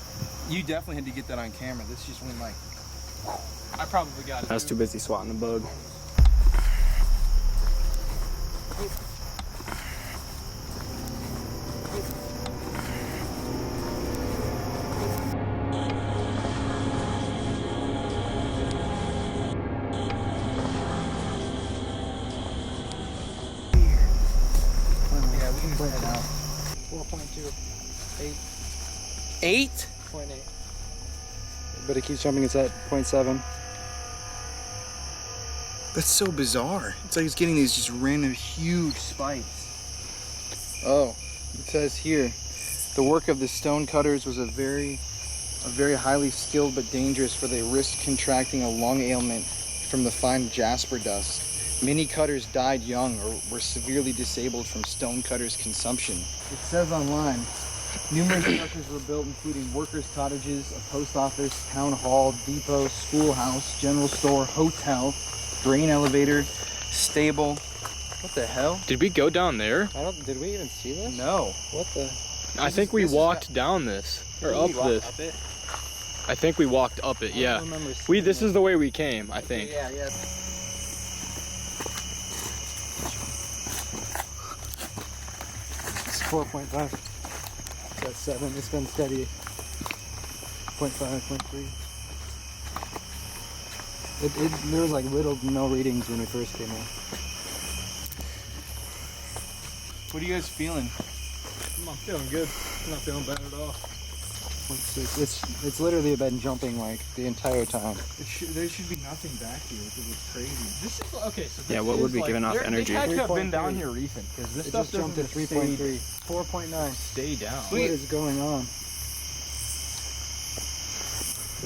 You definitely had to get that on camera. This just went like. I probably got it. I was too busy swatting the bug. Yeah, we can play it out. 4.2. 8? 8.8. But it keeps jumping. It's at 0.7. That's so bizarre. It's like it's getting these just random huge spikes. Oh, it says here, the work of the stone cutters was a very highly skilled but dangerous, for they risked contracting a lung ailment from the fine jasper dust. Many cutters died young or were severely disabled from stone cutters' consumption. It says online, numerous structures were built, including workers' cottages, a post office, town hall, depot, schoolhouse, general store, hotel, grain elevator, stable. What the hell? Did we go down there? Did we even see this? No. What the? I think we walked down this or up this. Up it? I think we walked up it. I Yeah. don't remember We. seeing This it. is the way we came. I think. Yeah. It's 4.5. It's at 7. It's been steady. 0.5, 0.3. There was like no readings when we first came in. What are you guys feeling? I'm feeling good. I'm not feeling bad at all. 0.6. It's literally been jumping like the entire time. There should be nothing back here, which is crazy. This is okay. So this Yeah, what would be giving off energy? They had to have been 3.3. down here recent because this It stuff just jumped to doesn't 3.3. 4.9. stay down. What is going on?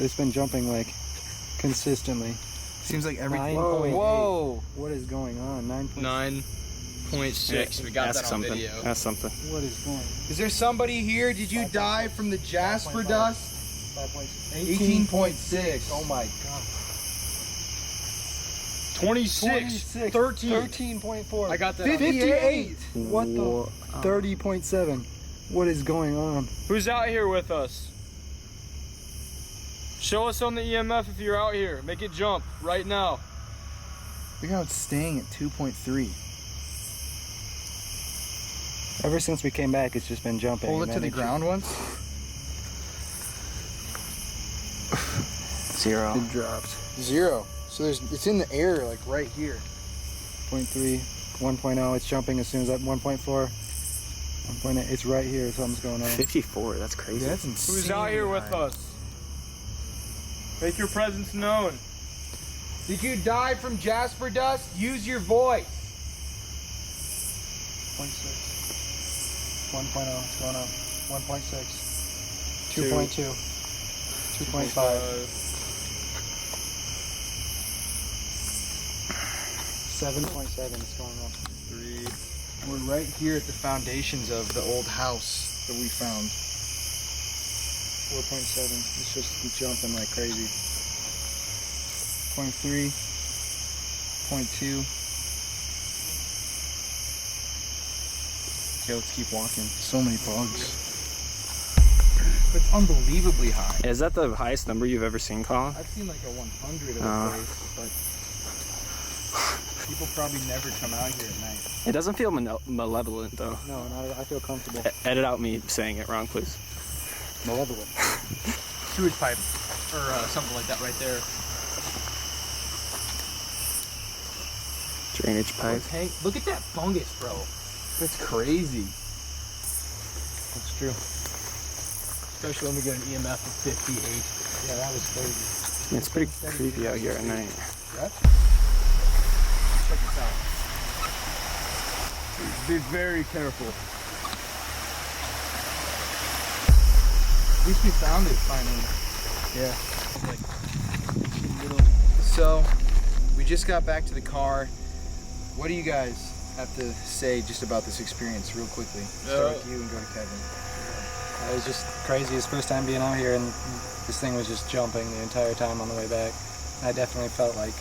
It's been jumping like consistently. Seems like everything. 9.8. Whoa! What is going on? 9.6. 9.6. We got Ask that on something. video. Ask something. What is going on? Is there somebody here? Did you die from the jasper dust? 18.6. Oh my god. 26. 13. 13.4. I got that. 58. What the? 30.7. What is going on? Who's out here with us? Show us on the EMF if you're out here. Make it jump right now. Look how it's staying at 2.3. Ever since we came back, it's just been jumping. Hold it to the ground once. 0. It dropped. 0. So it's in the air, like right here. 0.3, 1.0. It's jumping as soon as that 1.4. 1.8. It's right here. Something's going on. 54. That's crazy. Yeah, that's insane. Who's out here with us? Make your presence known. Did you die from Jasper dust? Use your voice. 0.6. 1.0. It's going up. 1.6. 2.2. 2.5. 7.7. It's going up. 3. We're right here at the foundations of the old house that we found. 4.7. It's just jumping like crazy. 0.3. 0.2. Okay, let's keep walking. So many bugs. It's unbelievably high. Is that the highest number you've ever seen, Colin? I've seen like a 100 of a place, but people probably never come out here at night. It doesn't feel malevolent, though. No, I feel comfortable. Edit out me saying it wrong, please. Malevolent. Sewage pipe or something like that right there. Drainage pipe. Hey, look at that fungus, bro. That's crazy. That's true. Especially when we get an EMF of 58. Yeah, that was crazy. It's pretty creepy out here at night. What? Check this out. Be very careful. At least we found it finally. Yeah. So, we just got back to the car. What do you guys have to say just about this experience real quickly? Start with you and go to Kevin. It was just crazy. It's first time being out here, and this thing was just jumping the entire time on the way back. I definitely felt like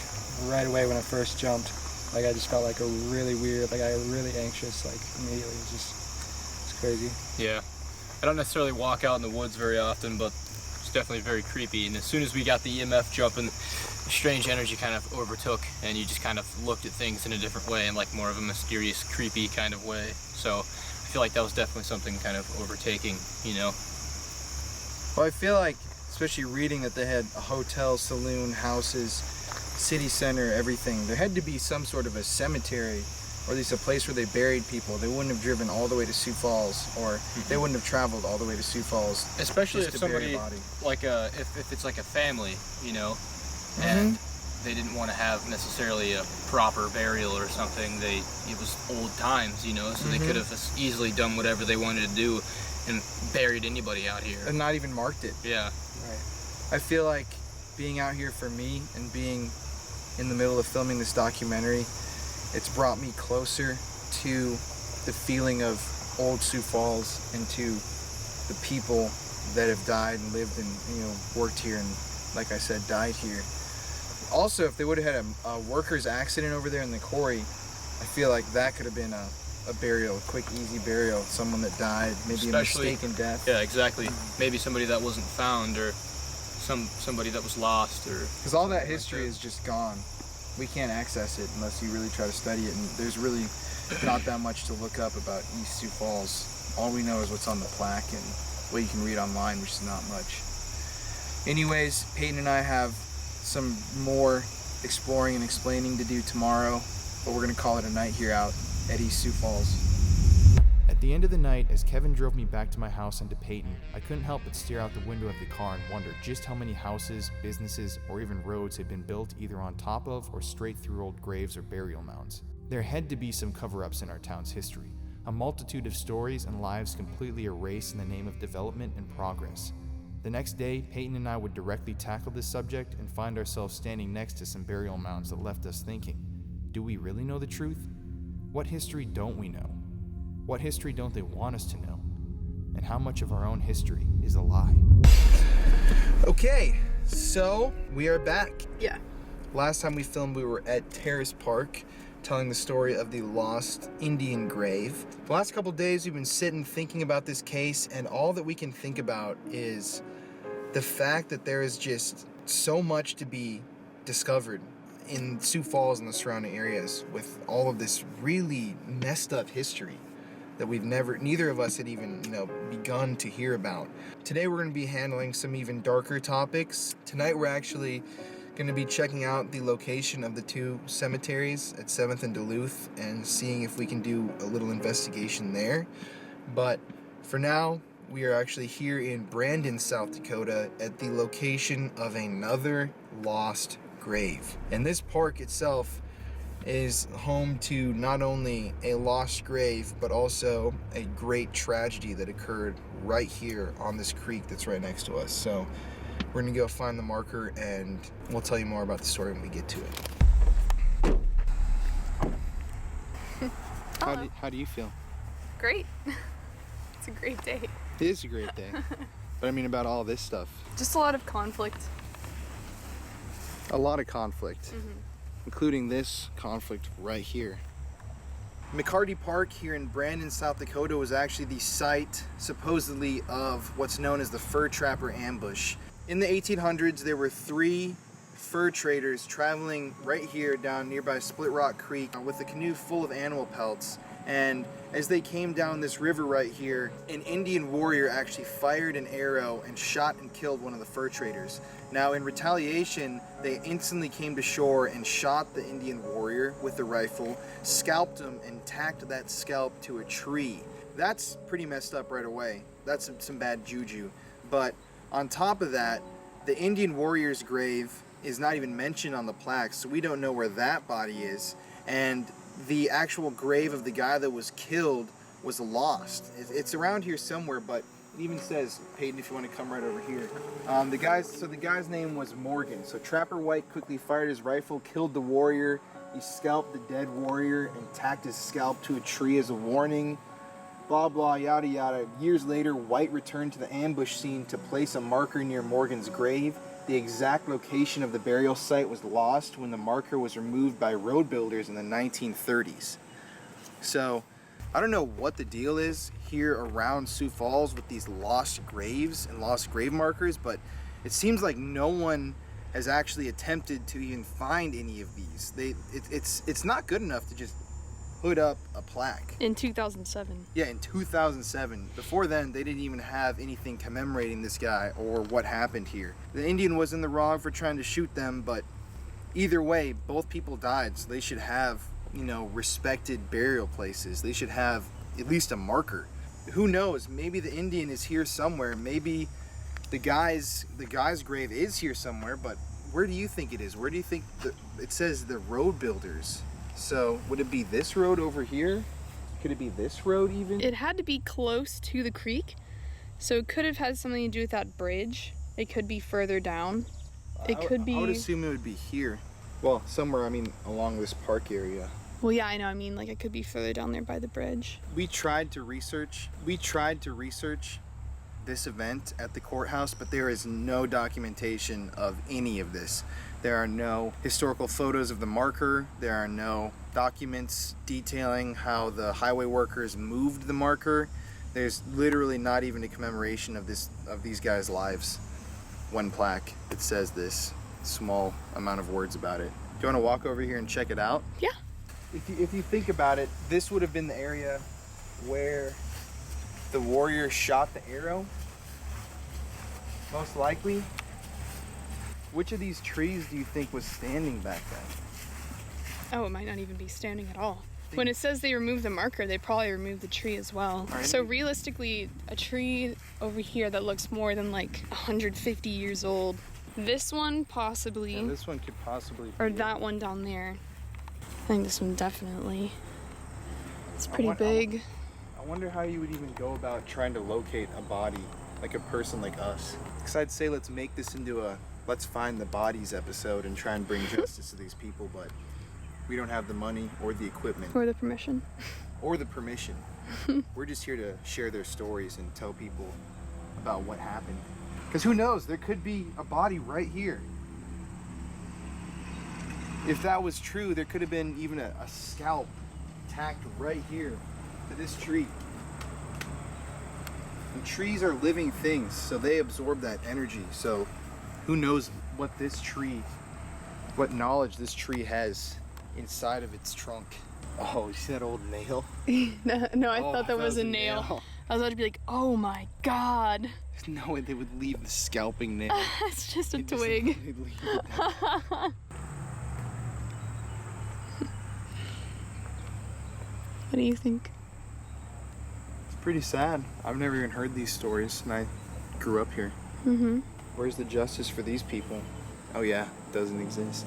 right away when it first jumped, like I just felt like a really weird, like I was really anxious, like immediately. It's crazy. Yeah. I don't necessarily walk out in the woods very often, but it's definitely very creepy. And as soon as we got the EMF jumping, strange energy kind of overtook, and you just kind of looked at things in a different way, in like more of a mysterious, creepy kind of way. So I feel like that was definitely something kind of overtaking, you know? Well, I feel like, especially reading that they had a hotel, saloon, houses, city center, everything. There had to be some sort of a cemetery, or at least a place where they buried people. They wouldn't have driven all the way to Sioux Falls, or they wouldn't have traveled all the way to Sioux Falls. Especially just if to bury somebody, a body. like if it's like a family, you know, and they didn't want to have necessarily a proper burial or something. It was old times, you know, so they could have easily done whatever they wanted to do and buried anybody out here. And not even marked it. Yeah. Right. I feel like being out here for me and being in the middle of filming this documentary, it's brought me closer to the feeling of old Sioux Falls and to the people that have died and lived and, you know, worked here and, like I said, died here. Also, if they would have had a workers' accident over there in the quarry, I feel like that could have been a burial, a quick, easy burial. Someone that died, maybe Especially, a mistaken death. Yeah, exactly. Maybe somebody that wasn't found, or somebody that was lost, or because all that history is just gone. We can't access it unless you really try to study it, and there's really not that much to look up about East Sioux Falls. All we know is what's on the plaque and what you can read online, which is not much. Anyways, Peyton and I have some more exploring and explaining to do tomorrow, but we're gonna call it a night here out at East Sioux Falls. At the end of the night, as Kevin drove me back to my house and to Peyton, I couldn't help but stare out the window of the car and wonder just how many houses, businesses, or even roads had been built either on top of or straight through old graves or burial mounds. There had to be some cover-ups in our town's history, a multitude of stories and lives completely erased in the name of development and progress. The next day, Peyton and I would directly tackle this subject and find ourselves standing next to some burial mounds that left us thinking, do we really know the truth? What history don't we know? What history don't they want us to know? And how much of our own history is a lie? Okay, so we are back. Yeah. Last time we filmed, we were at Terrace Park, telling the story of the lost Indian grave. The last couple days, we've been sitting thinking about this case, and all that we can think about is the fact that there is just so much to be discovered in Sioux Falls and the surrounding areas with all of this really messed up history. that neither of us had even, begun to hear about. Today we're going to be handling some even darker topics. Tonight we're actually going to be checking out the location of the two cemeteries at 7th and Duluth and seeing if we can do a little investigation there. But for now, we are actually here in Brandon, South Dakota at the location of another lost grave. And this park itself is home to not only a lost grave, but also a great tragedy that occurred right here on this creek that's right next to us. So we're gonna go find the marker and we'll tell you more about the story when we get to it. How do you feel? Great. It's a great day. It is a great day. But I mean about all this stuff. Just a lot of conflict. A lot of conflict. Including this conflict right here. McCarty Park here in Brandon, South Dakota was actually the site, supposedly, of what's known as the fur trapper ambush. In the 1800s, there were 3 fur traders traveling right here down nearby Split Rock Creek with a canoe full of animal pelts. And as they came down this river right here, an Indian warrior actually fired an arrow and shot and killed one of the fur traders. Now, in retaliation, they instantly came to shore and shot the Indian warrior with the rifle, scalped him, and tacked that scalp to a tree. That's pretty messed up right away. That's some bad juju. But on top of that, the Indian warrior's grave is not even mentioned on the plaque, so we don't know where that body is. And the actual grave of the guy that was killed was lost. It's around here somewhere, but it even says, Peyton, if you want to come right over here. The guy's name was Morgan. So Trapper White quickly fired his rifle, killed the warrior. He scalped the dead warrior and tacked his scalp to a tree as a warning. Blah, blah, yada, yada. Years later, White returned to the ambush scene to place a marker near Morgan's grave. The exact location of the burial site was lost when the marker was removed by road builders in the 1930s. So, I don't know what the deal is here around Sioux Falls with these lost graves and lost grave markers, but it seems like no one has actually attempted to even find any of these. It's not good enough to just put up a plaque. In 2007. Yeah, in 2007. Before then, they didn't even have anything commemorating this guy or what happened here. The Indian was in the wrong for trying to shoot them, but either way, both people died, so they should have, respected burial places. They should have at least a marker. Who knows? Maybe the Indian is here somewhere. Maybe the guy's grave is here somewhere, but where do you think it is? Where do you think it says the road builders? So, would it be this road over here? Could it be this road even? It had to be close to the creek, so it could have had something to do with that bridge. It could be further down. It could be... I would assume it would be here. Well, somewhere, along this park area. Well, yeah, I know. It could be further down there by the bridge. We tried to research this event at the courthouse, but there is no documentation of any of this. There are no historical photos of the marker. There are no documents detailing how the highway workers moved the marker. There's literally not even a commemoration of these guys' lives. One plaque that says this small amount of words about it. Do you want to walk over here and check it out? Yeah. If you think about it, this would have been the area where the warrior shot the arrow, most likely. Which of these trees do you think was standing back then? Oh, it might not even be standing at all. When it says they removed the marker, they probably removed the tree as well. Right. So realistically, a tree over here that looks more than 150 years old. This one possibly. Yeah, this one could possibly be. Or that one down there. I think this one definitely. It's pretty big. I wonder how you would even go about trying to locate a body, like a person like us. Because I'd say let's make this into a let's find the bodies episode and try and bring justice to these people, but we don't have the money or the equipment. Or the permission. Or the permission. We're just here to share their stories and tell people about what happened. Because who knows, there could be a body right here. If that was true, there could have been even a scalp tacked right here to this tree. And trees are living things, so they absorb that energy. So who knows what knowledge this tree has inside of its trunk. Oh, you see that old nail? No, I thought that was a nail. I was about to be like, oh my god. There's no way they would leave the scalping nail. It's just a twig. What do you think? It's pretty sad. I've never even heard these stories, and I grew up here. Mm-hmm. Where's the justice for these people? Oh yeah, it doesn't exist.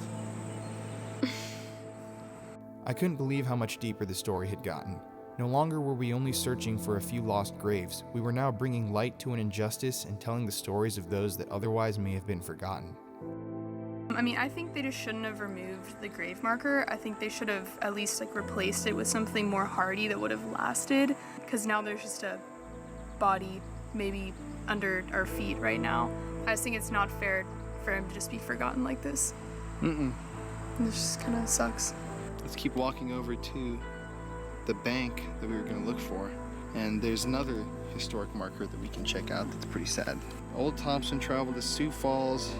I couldn't believe how much deeper the story had gotten. No longer were we only searching for a few lost graves, we were now bringing light to an injustice and telling the stories of those that otherwise may have been forgotten. I mean, I think they just shouldn't have removed the grave marker. I think they should have at least like replaced it with something more hardy that would have lasted, because now there's just a body maybe under our feet right now. I just think it's not fair for him to just be forgotten like this. Mm-mm. This just kind of sucks. Let's keep walking over to the bank that we were going to look for. And there's another historic marker that we can check out that's pretty sad. Old Thompson traveled to Sioux Falls.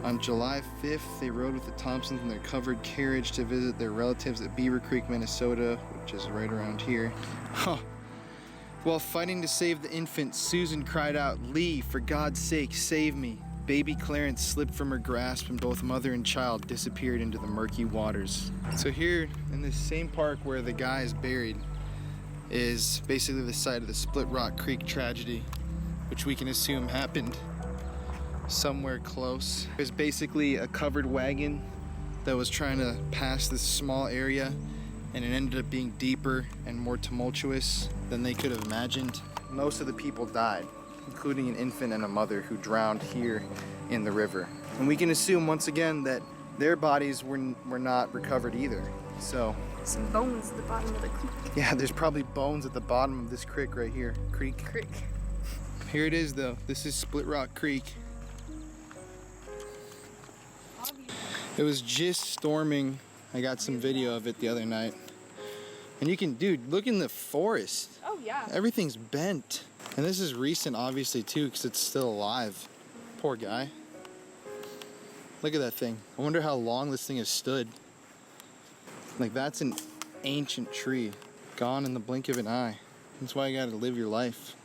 On July 5th, they rode with the Thompsons in their covered carriage to visit their relatives at Beaver Creek, Minnesota, which is right around here. Huh. While fighting to save the infant, Susan cried out, "Lee, for God's sake, save me." Baby Clarence slipped from her grasp and both mother and child disappeared into the murky waters. So here in this same park where the guy is buried is basically the site of the Split Rock Creek tragedy, which we can assume happened somewhere close. There's basically a covered wagon that was trying to pass this small area, and it ended up being deeper and more tumultuous than they could have imagined. Most of the people died, including an infant and a mother who drowned here in the river. And we can assume once again that their bodies were not recovered either. So some bones at the bottom of the creek. Yeah, there's probably bones at the bottom of this creek right here. Creek. Here it is though. This is Split Rock Creek. It was just storming. I got some video of it the other night. And you can, dude, look in the forest. Oh yeah. Everything's bent. And this is recent, obviously, too, because it's still alive. Poor guy. Look at that thing. I wonder how long this thing has stood. Like, that's an ancient tree. Gone in the blink of an eye. That's why you gotta live your life.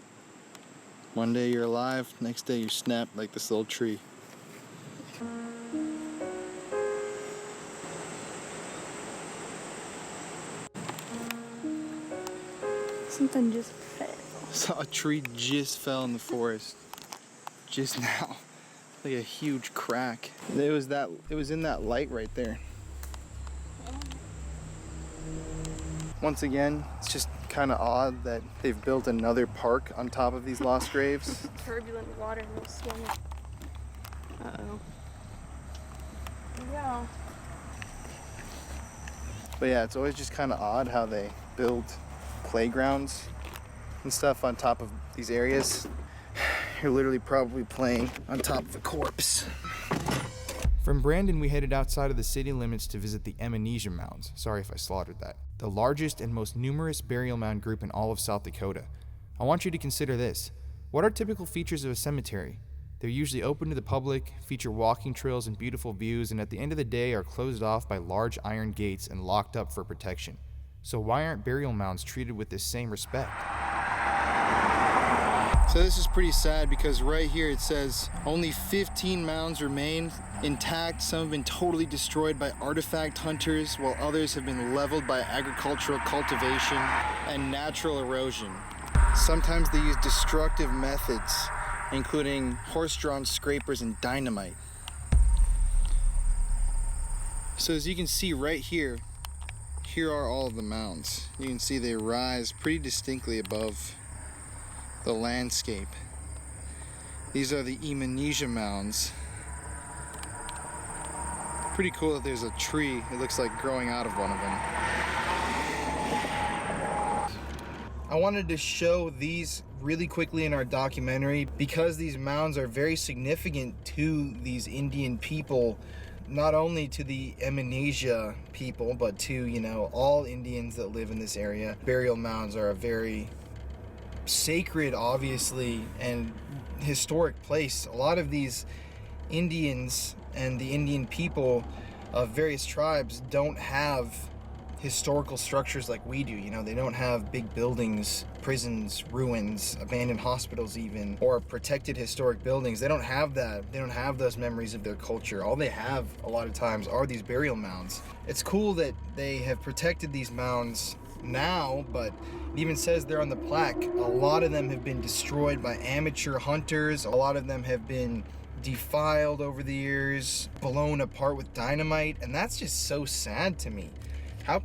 One day you're alive, next day you're snapped like this little tree. Something just fell. Saw a tree just fell in the forest. Just now. Like a huge crack. It was in that light right there. Once again, it's just kind of odd that they've built another park on top of these lost graves. Turbulent water, no swimming. Uh-oh. Yeah. But yeah, it's always just kind of odd how they build playgrounds and stuff on top of these areas. You're literally probably playing on top of a corpse. From Brandon, we headed outside of the city limits to visit the Amnesia Mounds. Sorry if I slaughtered that. The largest and most numerous burial mound group in all of South Dakota. I want you to consider this. What are typical features of a cemetery? They're usually open to the public, feature walking trails and beautiful views, and at the end of the day are closed off by large iron gates and locked up for protection. So why aren't burial mounds treated with this same respect? So this is pretty sad because right here it says only 15 mounds remain intact. Some have been totally destroyed by artifact hunters, while others have been leveled by agricultural cultivation and natural erosion. Sometimes they use destructive methods, including horse-drawn scrapers and dynamite. So as you can see right here, here are all of the mounds. You can see they rise pretty distinctly above the landscape. These are the Amnesia Mounds. Pretty cool that there's a tree, it looks like, growing out of one of them. I wanted to show these really quickly in our documentary because these mounds are very significant to these Indian people, not only to the Amnesia people, but to, you know, all Indians that live in this area. Burial mounds are a very sacred, obviously, and historic place. A lot of these Indians and the Indian people of various tribes don't have historical structures like we do. You know, they don't have big buildings, prisons, ruins, abandoned hospitals even, or protected historic buildings. They don't have that. They don't have those memories of their culture. All they have a lot of times are these burial mounds. It's cool that they have protected these mounds now, but it even says there on the plaque, a lot of them have been destroyed by amateur hunters. A lot of them have been defiled over the years, blown apart with dynamite, and that's just so sad to me. How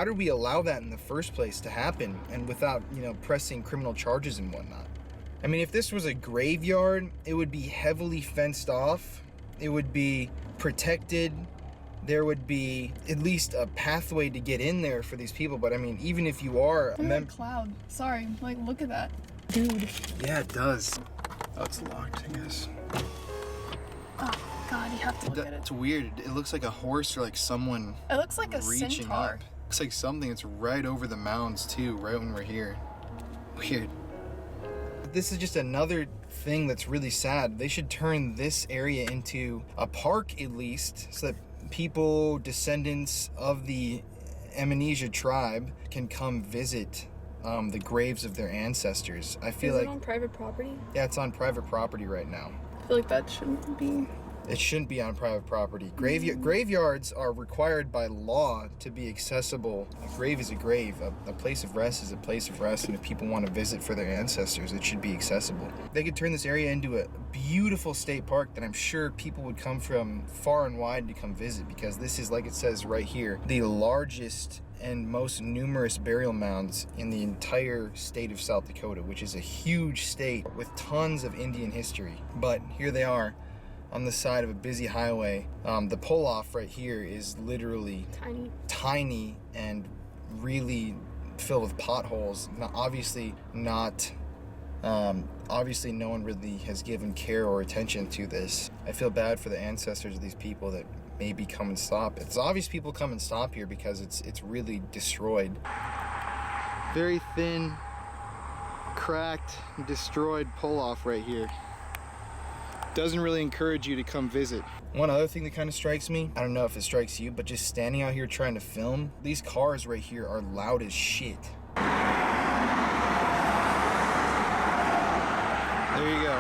do we allow that in the first place to happen, and without, you know, pressing criminal charges and whatnot? I mean, if this was a graveyard, it would be heavily fenced off. It would be protected. There would be at least a pathway to get in there for these people. But I mean, even if you are Look at that cloud. Sorry, like, look at that. Dude. Yeah, it does. Oh, it's locked, I guess. Oh, God, you have to look at it. It's weird. It looks like a horse or like someone It looks like a reaching centaur. up. Looks like something that's right over the mounds too, right when we're here. Weird. This is just another thing that's really sad. They should turn this area into a park at least, so that people, descendants of the Amnesia tribe, can come visit the graves of their ancestors. I feel Is like it on private property? yeah, it's on private property right now. I feel like that shouldn't be. It shouldn't be on private property. Graveyards are required by law to be accessible. A grave is a grave. A place of rest is a place of rest, and if people want to visit for their ancestors, it should be accessible. They could turn this area into a beautiful state park that I'm sure people would come from far and wide to come visit, because this is, like it says right here, the largest and most numerous burial mounds in the entire state of South Dakota, which is a huge state with tons of Indian history. But here they are on the side of a busy highway. The pull-off right here is literally tiny and really filled with potholes. Obviously no one really has given care or attention to this. I feel bad for the ancestors of these people that maybe come and stop. It's obvious people come and stop here because it's really destroyed. Very thin, cracked, destroyed pull-off right here. Doesn't really encourage you to come visit. One other thing that kind of strikes me, I don't know if it strikes you, but just standing out here trying to film, these cars right here are loud as shit. There you go.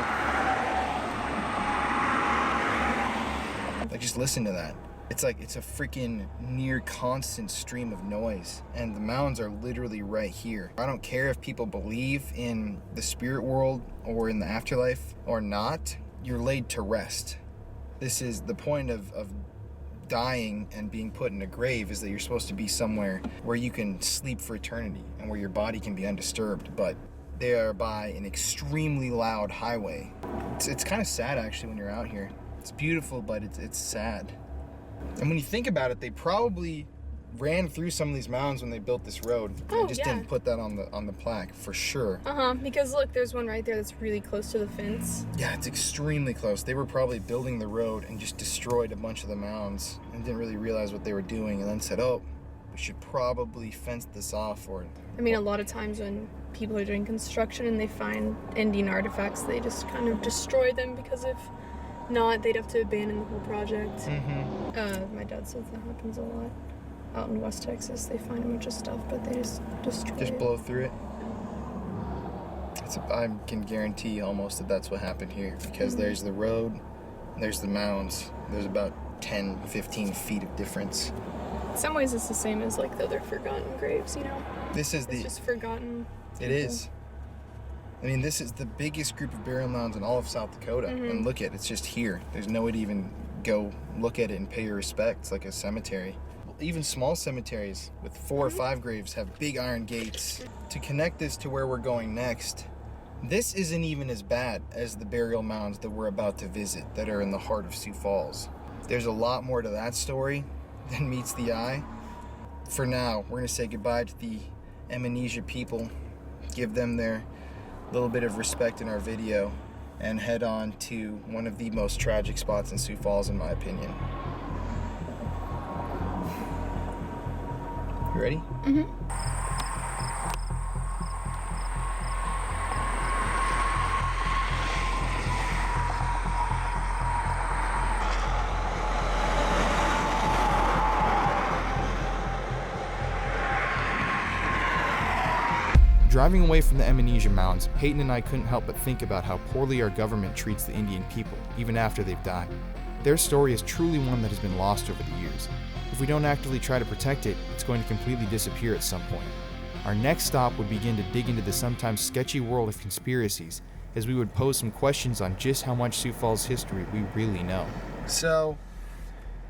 Like, just listen to that. It's like, it's a freaking near constant stream of noise, and the mounds are literally right here. I don't care if people believe in the spirit world or in the afterlife or not. You're laid to rest. This is the point of dying and being put in a grave, is that you're supposed to be somewhere where you can sleep for eternity and where your body can be undisturbed. But they are by an extremely loud highway. It's kind of sad actually when you're out here. It's beautiful, but it's sad. And when you think about it, they probably ran through some of these mounds when they built this road. They just didn't put that on the plaque for sure. Because look, there's one right there that's really close to the fence. Yeah, it's extremely close. They were probably building the road and just destroyed a bunch of the mounds and didn't really realize what they were doing, and then said, oh, we should probably fence this off. Or I mean, a lot of times when people are doing construction and they find Indian artifacts, they just kind of destroy them, because if not, they'd have to abandon the whole project. My dad says that happens a lot. Out in West Texas, they find a bunch of stuff, but they just destroy it. Just blow through it. I can guarantee almost that that's what happened here, because there's the road, there's the mounds. There's about 10, 15 feet of difference. In some ways, it's the same as like the other forgotten graves, you know? This is It's just forgotten. It is. I mean, this is the biggest group of burial mounds in all of South Dakota. And look at it, it's just here. There's no way to even go look at it and pay your respects like a cemetery. Even small cemeteries with 4 or 5 graves have big iron gates. To connect this to where we're going next, this isn't even as bad as the burial mounds that we're about to visit that are in the heart of Sioux Falls. There's a lot more to that story than meets the eye. For now, we're gonna say goodbye to the Amnesia people, give them their little bit of respect in our video, and head on to one of the most tragic spots in Sioux Falls, in my opinion. You ready? Driving away from the Amnesia Mounds, Peyton and I couldn't help but think about how poorly our government treats the Indian people, even after they've died. Their story is truly one that has been lost over the years. If we don't actively try to protect it, it's going to completely disappear at some point. Our next stop would begin to dig into the sometimes sketchy world of conspiracies, as we would pose some questions on just how much Sioux Falls history we really know. So,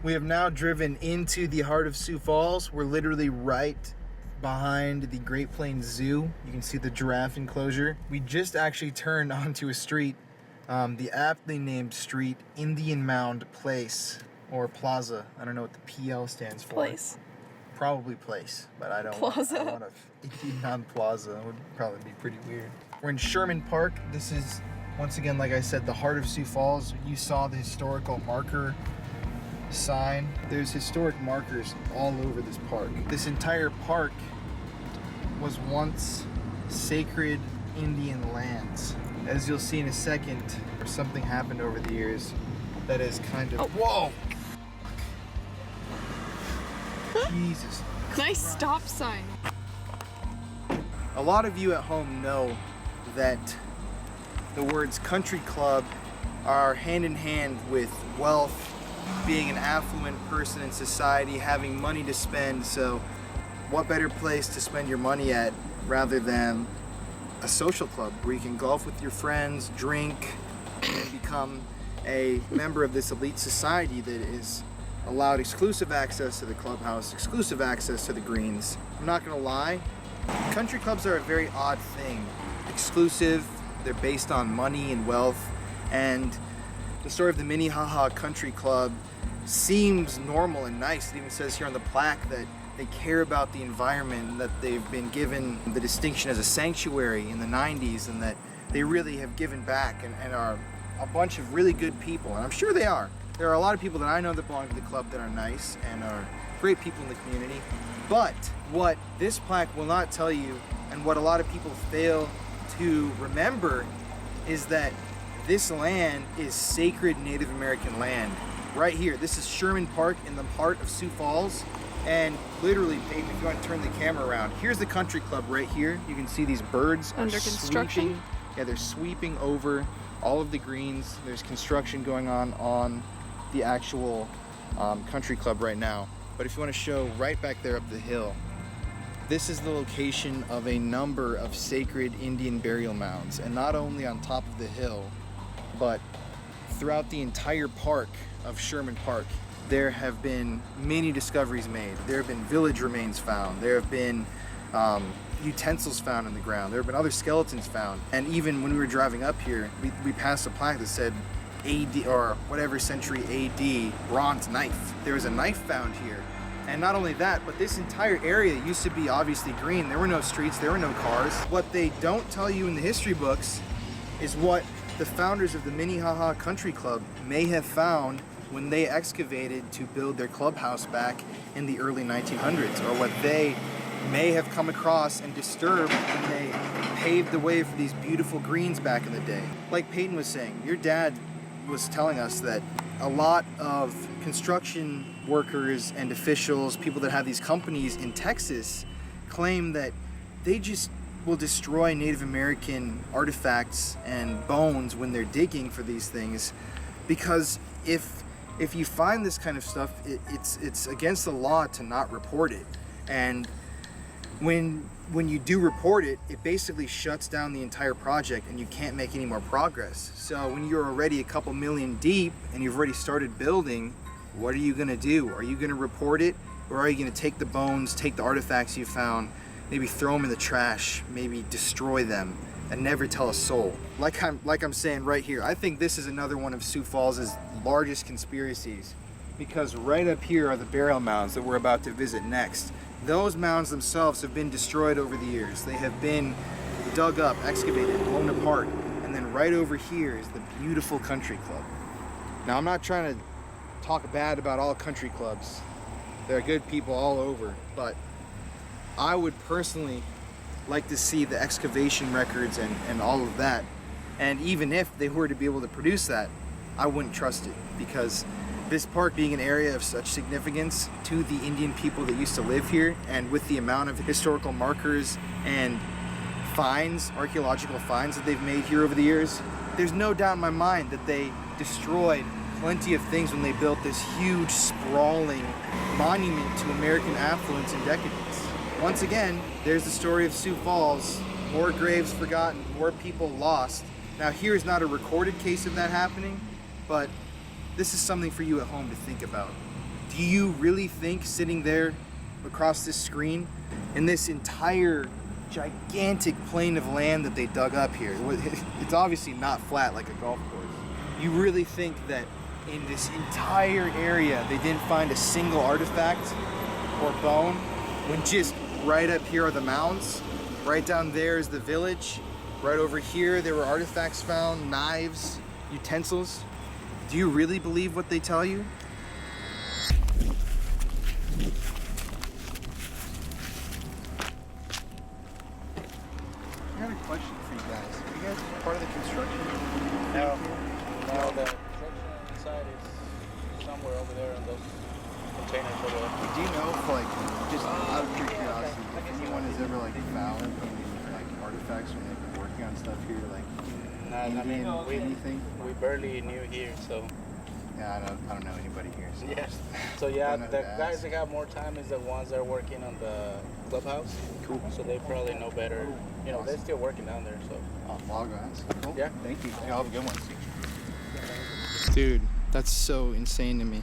we have now driven into the heart of Sioux Falls. We're literally right behind the Great Plains Zoo. You can see the giraffe enclosure. We just actually turned onto a street, the aptly named street Indian Mound Place, or Plaza. I don't know what the PL stands for. Place. Probably place, but I don't Plaza. I want a Indian Mound Plaza. It would probably be pretty weird. We're in Sherman Park. This is, once again, like I said, the heart of Sioux Falls. You saw the historical marker sign. There's historic markers all over this park. This entire park was once sacred Indian lands. As you'll see in a second, something happened over the years that is kind of... Whoa! Jesus. Nice stop sign. A lot of you at home know that the words country club are hand in hand with wealth, being an affluent person in society, having money to spend. So what better place to spend your money at rather than a social club where you can golf with your friends, drink, and become a member of this elite society that is allowed exclusive access to the clubhouse, exclusive access to the greens. I'm not gonna lie, country clubs are a very odd thing. Exclusive, they're based on money and wealth, and the story of the Minnehaha Country Club seems normal and nice. It even says here on the plaque that they care about the environment, and that they've been given the distinction as a sanctuary in the 90s, and that they really have given back and are a bunch of really good people, and I'm sure they are. There are a lot of people that I know that belong to the club that are nice and are great people in the community. But what this plaque will not tell you, and what a lot of people fail to remember, is that this land is sacred Native American land. Right here, this is Sherman Park in the heart of Sioux Falls. And literally, Peyton, if you want to turn the camera around, here's the country club right here. You can see these birds Under construction. Sweeping. Yeah, they're sweeping over all of the greens. There's construction going on the actual country club right now. But if you want to show right back there up the hill, this is the location of a number of sacred Indian burial mounds. And not only on top of the hill, but throughout the entire park of Sherman Park, there have been many discoveries made. There have been village remains found. There have been utensils found in the ground. There have been other skeletons found. And even when we were driving up here, we passed a plaque that said AD, or whatever century AD, bronze knife. There was a knife found here. And not only that, but this entire area used to be obviously green. There were no streets, there were no cars. What they don't tell you in the history books is what the founders of the Minnehaha Country Club may have found when they excavated to build their clubhouse back in the early 1900s, or what they may have come across and disturbed when they paved the way for these beautiful greens back in the day. Like Peyton was saying, your dad was telling us that a lot of construction workers and officials, people that have these companies in Texas, claim that they just will destroy Native American artifacts and bones when they're digging for these things, because if you find this kind of stuff, it's against the law to not report it. And when you do report it, it basically shuts down the entire project and you can't make any more progress. So when you're already a couple million deep and you've already started building, what are you gonna do? Are you gonna report it, or are you gonna take the bones, take the artifacts you found, maybe throw them in the trash, maybe destroy them, and never tell a soul? Like I'm saying right here, I think this is another one of Sioux Falls' largest conspiracies, because right up here are the burial mounds that we're about to visit next. Those mounds themselves have been destroyed over the years. They have been dug up, excavated, blown apart, and then right over here is the beautiful country club. Now, I'm not trying to talk bad about all country clubs. There are good people all over, but I would personally like to see the excavation records and all of that. And even if they were to be able to produce that, I wouldn't trust it, because this park being an area of such significance to the Indian people that used to live here, and with the amount of historical markers and finds, archaeological finds that they've made here over the years, there's no doubt in my mind that they destroyed plenty of things when they built this huge, sprawling monument to American affluence and decadence. Once again, there's the story of Sioux Falls. More graves forgotten, more people lost. Now here is not a recorded case of that happening, but this is something for you at home to think about. Do you really think sitting there across this screen in this entire gigantic plain of land that they dug up here, it's obviously not flat like a golf course, you really think that in this entire area they didn't find a single artifact or bone, when just right up here are the mounds, right down there is the village, right over here there were artifacts found, knives, utensils? Do you really believe what they tell you? I got a question for you guys. Are you guys part of the construction? No, the construction inside is somewhere over there in those containers over there. Do you know if, like, just out of pure curiosity, if anyone has ever, like, found any, like, artifacts when they've been working on stuff here, like, Indian, anything? We barely knew here, so. Yeah, I don't know anybody here. So Yeah. So yeah, the guys that got more time is the ones that are working on the clubhouse. Cool. So they probably know better. You know, they're still working down there, so. Oh, log guys. Cool. Yeah. Thank you. Y'all have a good one. Dude, that's so insane to me.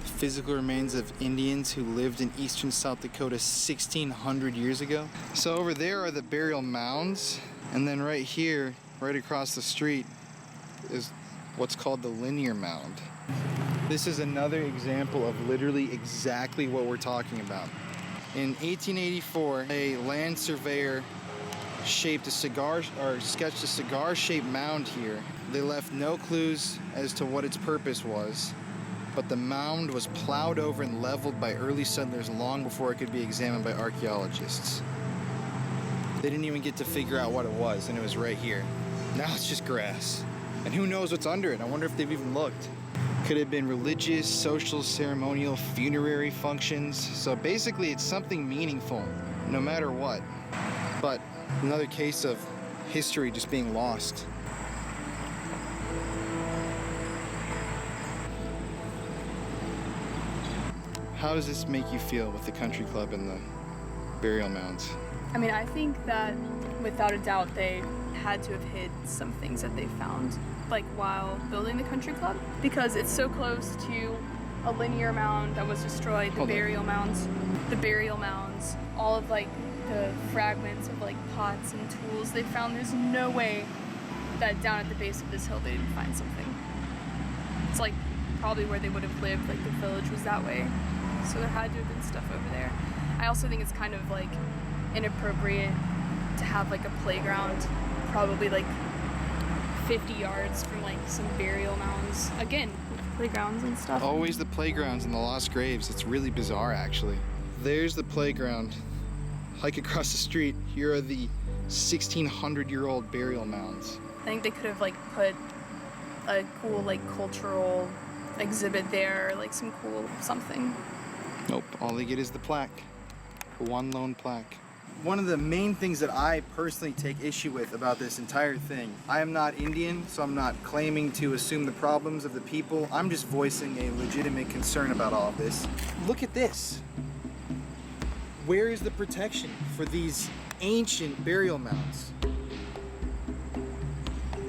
The physical remains of Indians who lived in eastern South Dakota 1,600 years ago. So over there are the burial mounds, and then right here, right across the street, is what's called the Linear Mound. This is another example of literally exactly what we're talking about. In 1884, a land surveyor sketched a cigar-shaped mound here. They left no clues as to what its purpose was, but the mound was plowed over and leveled by early settlers long before it could be examined by archaeologists. They didn't even get to figure out what it was, and it was right here. Now it's just grass. And who knows what's under it? I wonder if they've even looked. Could have been religious, social, ceremonial, funerary functions. So basically it's something meaningful, no matter what. But another case of history just being lost. How does this make you feel with the country club and the burial mounds? I mean, I think that without a doubt they had to have hid some things that they found, like while building the country club, because it's so close to a linear mound that was destroyed, the burial mounds, all of like the fragments of like pots and tools they found. There's no way that down at the base of this hill they didn't find something. It's like probably where they would have lived, like the village was that way. So there had to have been stuff over there. I also think it's kind of like inappropriate to have like a playground probably like 50 yards from like some burial mounds. Again, with playgrounds and stuff. Always the playgrounds and the lost graves. It's really bizarre, actually. There's the playground. Hike across the street. Here are the 1,600-year-old burial mounds. I think they could have like put a cool like cultural exhibit there, like some cool something. Nope, all they get is the plaque. One lone plaque. One of the main things that I personally take issue with about this entire thing, I am not Indian, so I'm not claiming to assume the problems of the people. I'm just voicing a legitimate concern about all of this. Look at this. Where is the protection for these ancient burial mounds?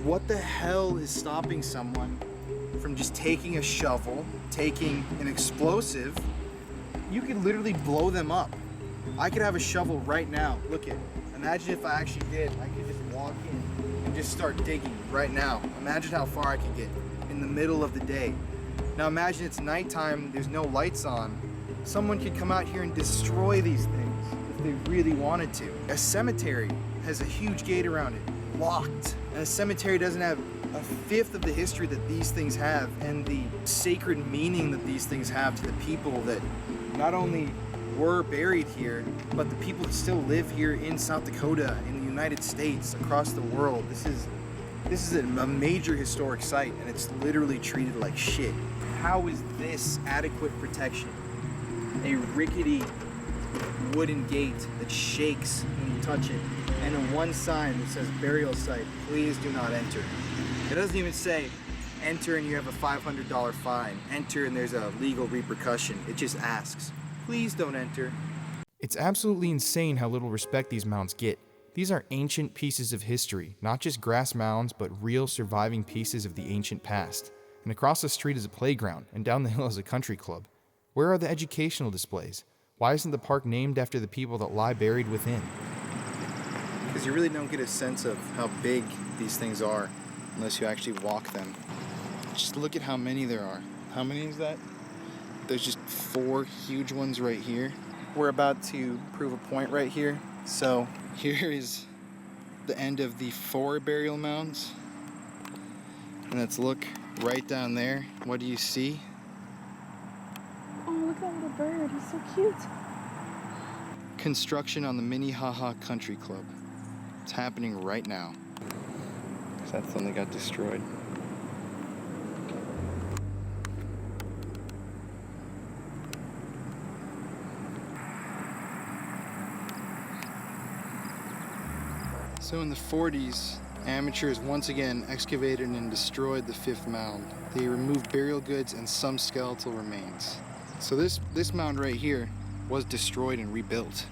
What the hell is stopping someone from just taking a shovel, taking an explosive? You could literally blow them up. I could have a shovel right now. Look at, imagine if I actually did. I could just walk in and just start digging right now. Imagine how far I could get in the middle of the day. Now imagine it's nighttime, there's no lights on. Someone could come out here and destroy these things if they really wanted to. A cemetery has a huge gate around it, locked. And a cemetery doesn't have a fifth of the history that these things have and the sacred meaning that these things have to the people that not only were buried here, but the people that still live here in South Dakota, in the United States, across the world. This is a major historic site, and it's literally treated like shit. How is this adequate protection? A rickety wooden gate that shakes when you touch it, and then one sign that says burial site, please do not enter. It doesn't even say enter and you have a $500 fine, enter and there's a legal repercussion. It just asks, please don't enter. It's absolutely insane how little respect these mounds get. These are ancient pieces of history, not just grass mounds, but real surviving pieces of the ancient past. And across the street is a playground, and down the hill is a country club. Where are the educational displays? Why isn't the park named after the people that lie buried within? Because you really don't get a sense of how big these things are unless you actually walk them. Just look at how many there are. How many is that? There's just 4 huge ones right here. We're about to prove a point right here. So here is the end of the 4 burial mounds. And let's look right down there. What do you see? Oh, look at that little bird. He's so cute. Construction on the Minnehaha Country Club. It's happening right now. That's the one that got destroyed. So in the 40s, amateurs once again excavated and destroyed the 5th mound. They removed burial goods and some skeletal remains. So this mound right here was destroyed and rebuilt.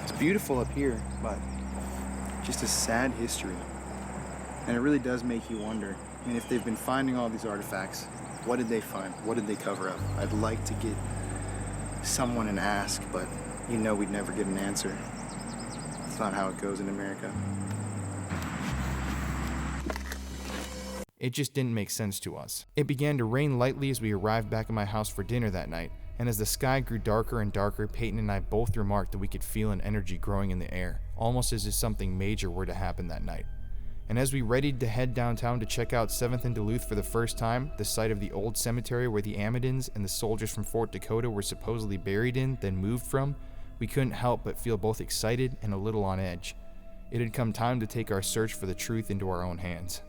It's beautiful up here, but just a sad history. And it really does make you wonder. I mean, if they've been finding all these artifacts, what did they find? What did they cover up? I'd like to get someone and ask, but you know we'd never get an answer. It's not how it goes in America. It just didn't make sense to us. It began to rain lightly as we arrived back at my house for dinner that night, and as the sky grew darker and darker, Peyton and I both remarked that we could feel an energy growing in the air, almost as if something major were to happen that night. And as we readied to head downtown to check out 7th and Duluth for the first time, the site of the old cemetery where the Amidons and the soldiers from Fort Dakota were supposedly buried in, then moved from, we couldn't help but feel both excited and a little on edge. It had come time to take our search for the truth into our own hands.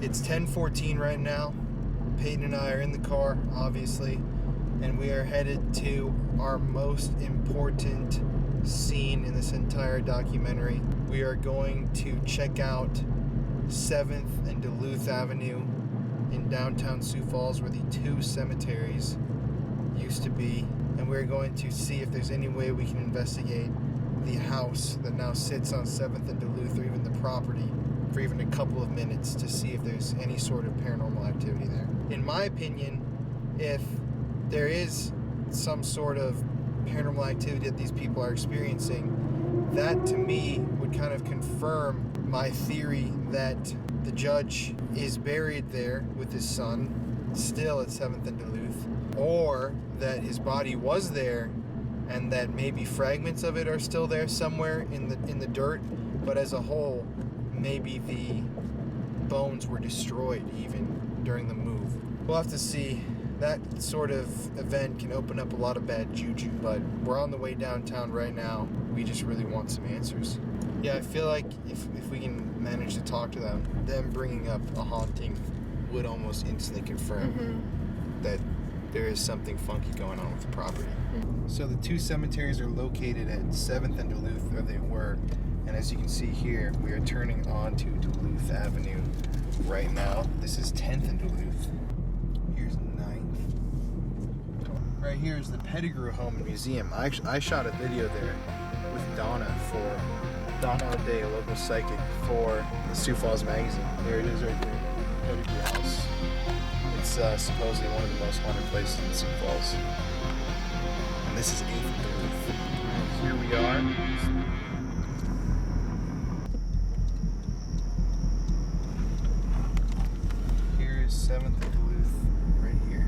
It's 10:14 right now. Peyton and I are in the car, obviously, and we are headed to our most important scene in this entire documentary. We are going to check out 7th and Duluth Avenue in downtown Sioux Falls, where the 2 cemeteries used to be, and we're going to see if there's any way we can investigate the house that now sits on 7th and Duluth, or even the property, for even a couple of minutes to see if there's any sort of paranormal activity there. In my opinion, if there is some sort of paranormal activity that these people are experiencing, that to me would kind of confirm my theory that the judge is buried there with his son, still at 7th and Duluth, or that his body was there and that maybe fragments of it are still there somewhere in the dirt, but as a whole, maybe the bones were destroyed even during the move. We'll have to see. That sort of event can open up a lot of bad juju, but we're on the way downtown right now. We just really want some answers. Yeah, I feel like if we can manage to talk to them bringing up a haunting would almost instantly confirm that there is something funky going on with the property. So the 2 cemeteries are located at 7th and Duluth, or they were. And as you can see here, we are turning onto Duluth Avenue right now. This is 10th and Duluth. Here's 9th. Right here is the Pettigrew Home and Museum. I shot a video there with Donna O'Day, a local psychic, for the Sioux Falls magazine. There it is right there, Pettigrew House. It's supposedly one of the most haunted places in Sioux Falls. And this is 8th and Duluth. Here we are. Here is 7th and Duluth, right here.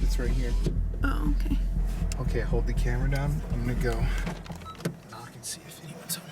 It's right here. Oh, okay. Okay, hold the camera down. I'm gonna go knock and see if anyone's home.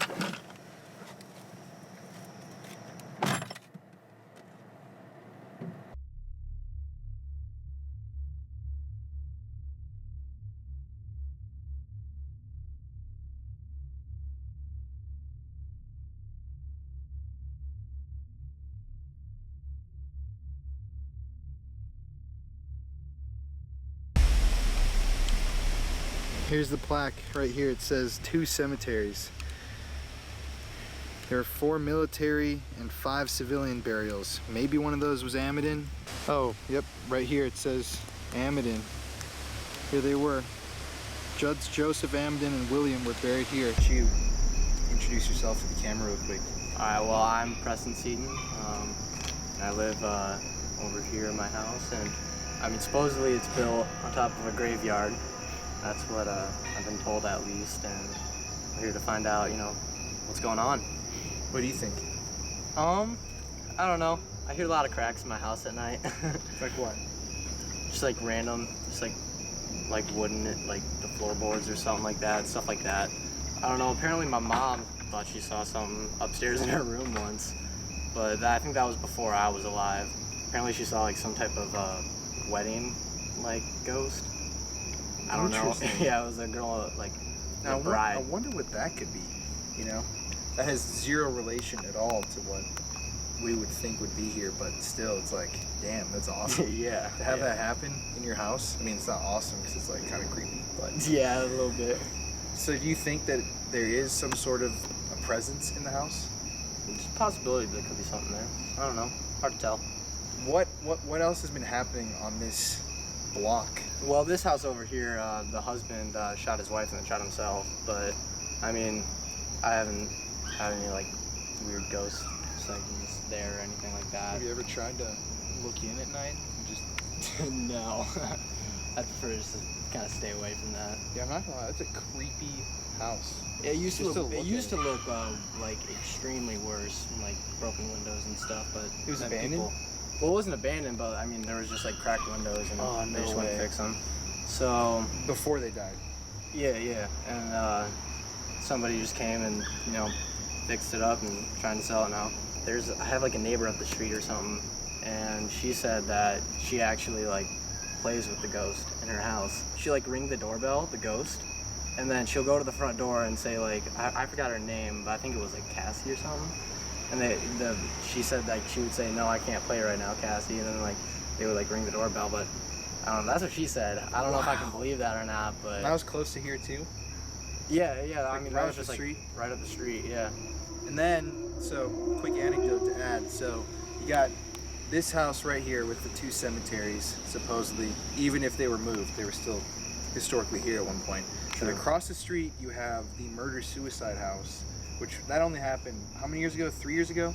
Here's the plaque right here. It says 2 cemeteries. There are 4 military and 5 civilian burials. Maybe one of those was Amidon. Oh, yep, right here it says Amidon. Here they were. Judge Joseph Amidon and William were buried here. You introduce yourself to the camera real quick. Alright, well, I'm Preston Seaton. I live over here in my house, and I mean, supposedly it's built on top of a graveyard. That's what I've been told, at least, and we're here to find out, you know, what's going on. What do you think? I don't know. I hear a lot of cracks in my house at night. Like what? Just like random, just like wooden, like the floorboards or something like that, stuff like that. I don't know. Apparently my mom thought she saw something upstairs in her room once, but I think that was before I was alive. Apparently she saw like some type of wedding, like ghost. I don't know. Yeah, it was a girl, like, a bride. I wonder what that could be, you know? That has zero relation at all to what we would think would be here, but still, it's like, damn, that's awesome. Yeah. To have that happen in your house, I mean, it's not awesome because it's, like, kind of creepy, but... Yeah, a little bit. So do you think that there is some sort of a presence in the house? There's a possibility there could be something there. I don't know. Hard to tell. What else has been happening on this block? Well, this house over here, the husband shot his wife and then shot himself, but I mean, I haven't had any like weird ghost sightings there or anything like that. Have you ever tried to look in at night and just... No. I'd prefer just to kind of stay away from that. Yeah, I'm not gonna lie, that's a creepy house. Yeah, it used to Just look, to it look used at to look like extremely worse, like broken windows and stuff, but It was then abandoned? Well, it wasn't abandoned, but I mean, there was just like cracked windows and they just wouldn't fix them. So Before they died. yeah, and somebody just came and fixed it up and trying to sell it now. I have like a neighbor up the street or something, and she said that she actually like plays with the ghost in her house. She like ring the doorbell, the ghost, and then she'll go to the front door and say like I forgot her name, but I think it was like Cassie or something. And she said like she would say, no, I can't play right now, Cassie, and then like they would like ring the doorbell, but I don't know, that's what she said. I don't know if I can believe that or not, but That was close to here too? yeah, Like I mean right that was up just the street? like right up the street, yeah. And then, so quick anecdote to add. So you got this house right here with the 2 cemeteries, supposedly, even if they were moved, they were still historically here at one point. True. And across the street, you have the murder-suicide house, which that only happened, how many years ago? 3 years ago?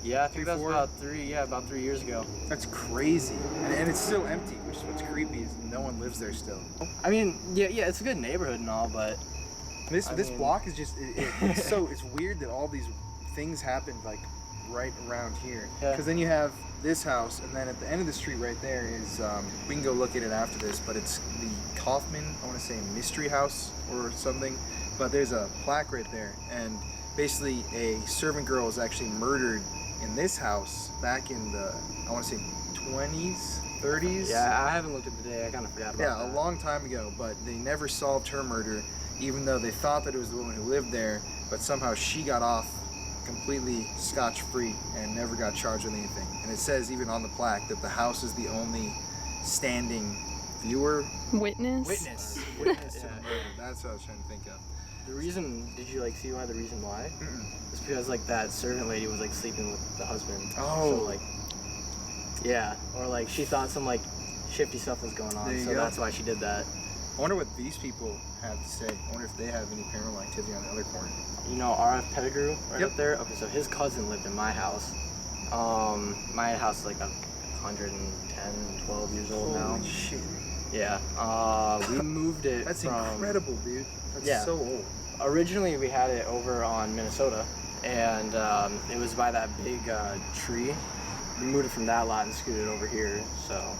Yeah, I think that was 4? about 3 years ago. That's crazy. And it's still empty, which is what's creepy, is no one lives there still. I mean, yeah, it's a good neighborhood and all, but This I mean- block is just, it's weird that all these things happen like right around here. Yeah. Because then you have this house, and then at the end of the street right there is, we can go look at it after this, but it's the Kaufman, I want to say Mystery House or something, but there's a plaque right there, and basically a servant girl was actually murdered in this house back in the, I want to say 20s, 30s? yeah, I haven't looked at the day. I kind of forgot about Yeah, that. a long time ago, but they never solved her murder, even though they thought that it was the woman who lived there, but somehow she got off completely scotch-free and never got charged with anything. And it says even on the plaque that the house is the only standing viewer. Witness? Witness to the murder. That's what I was trying to think of. The reason, did you like see why the reason why? Mm-mm. It's because like that servant lady was like sleeping with the husband. Oh. So like, yeah, or like she thought some like shifty stuff was going on, There you so go. that's why she did that. I wonder what these people have to say. I wonder if they have any paranormal activity on the other corner. You know RF Pettigrew right Yep. up there? Okay, so his cousin lived in my house. My house is like 110, 12 years old now. Holy shit. Yeah. We moved it That's from... incredible, dude. That's Yeah. so old. Originally, we had it over on Minnesota, and it was by that big tree. We moved it from that lot and scooted it over here, so,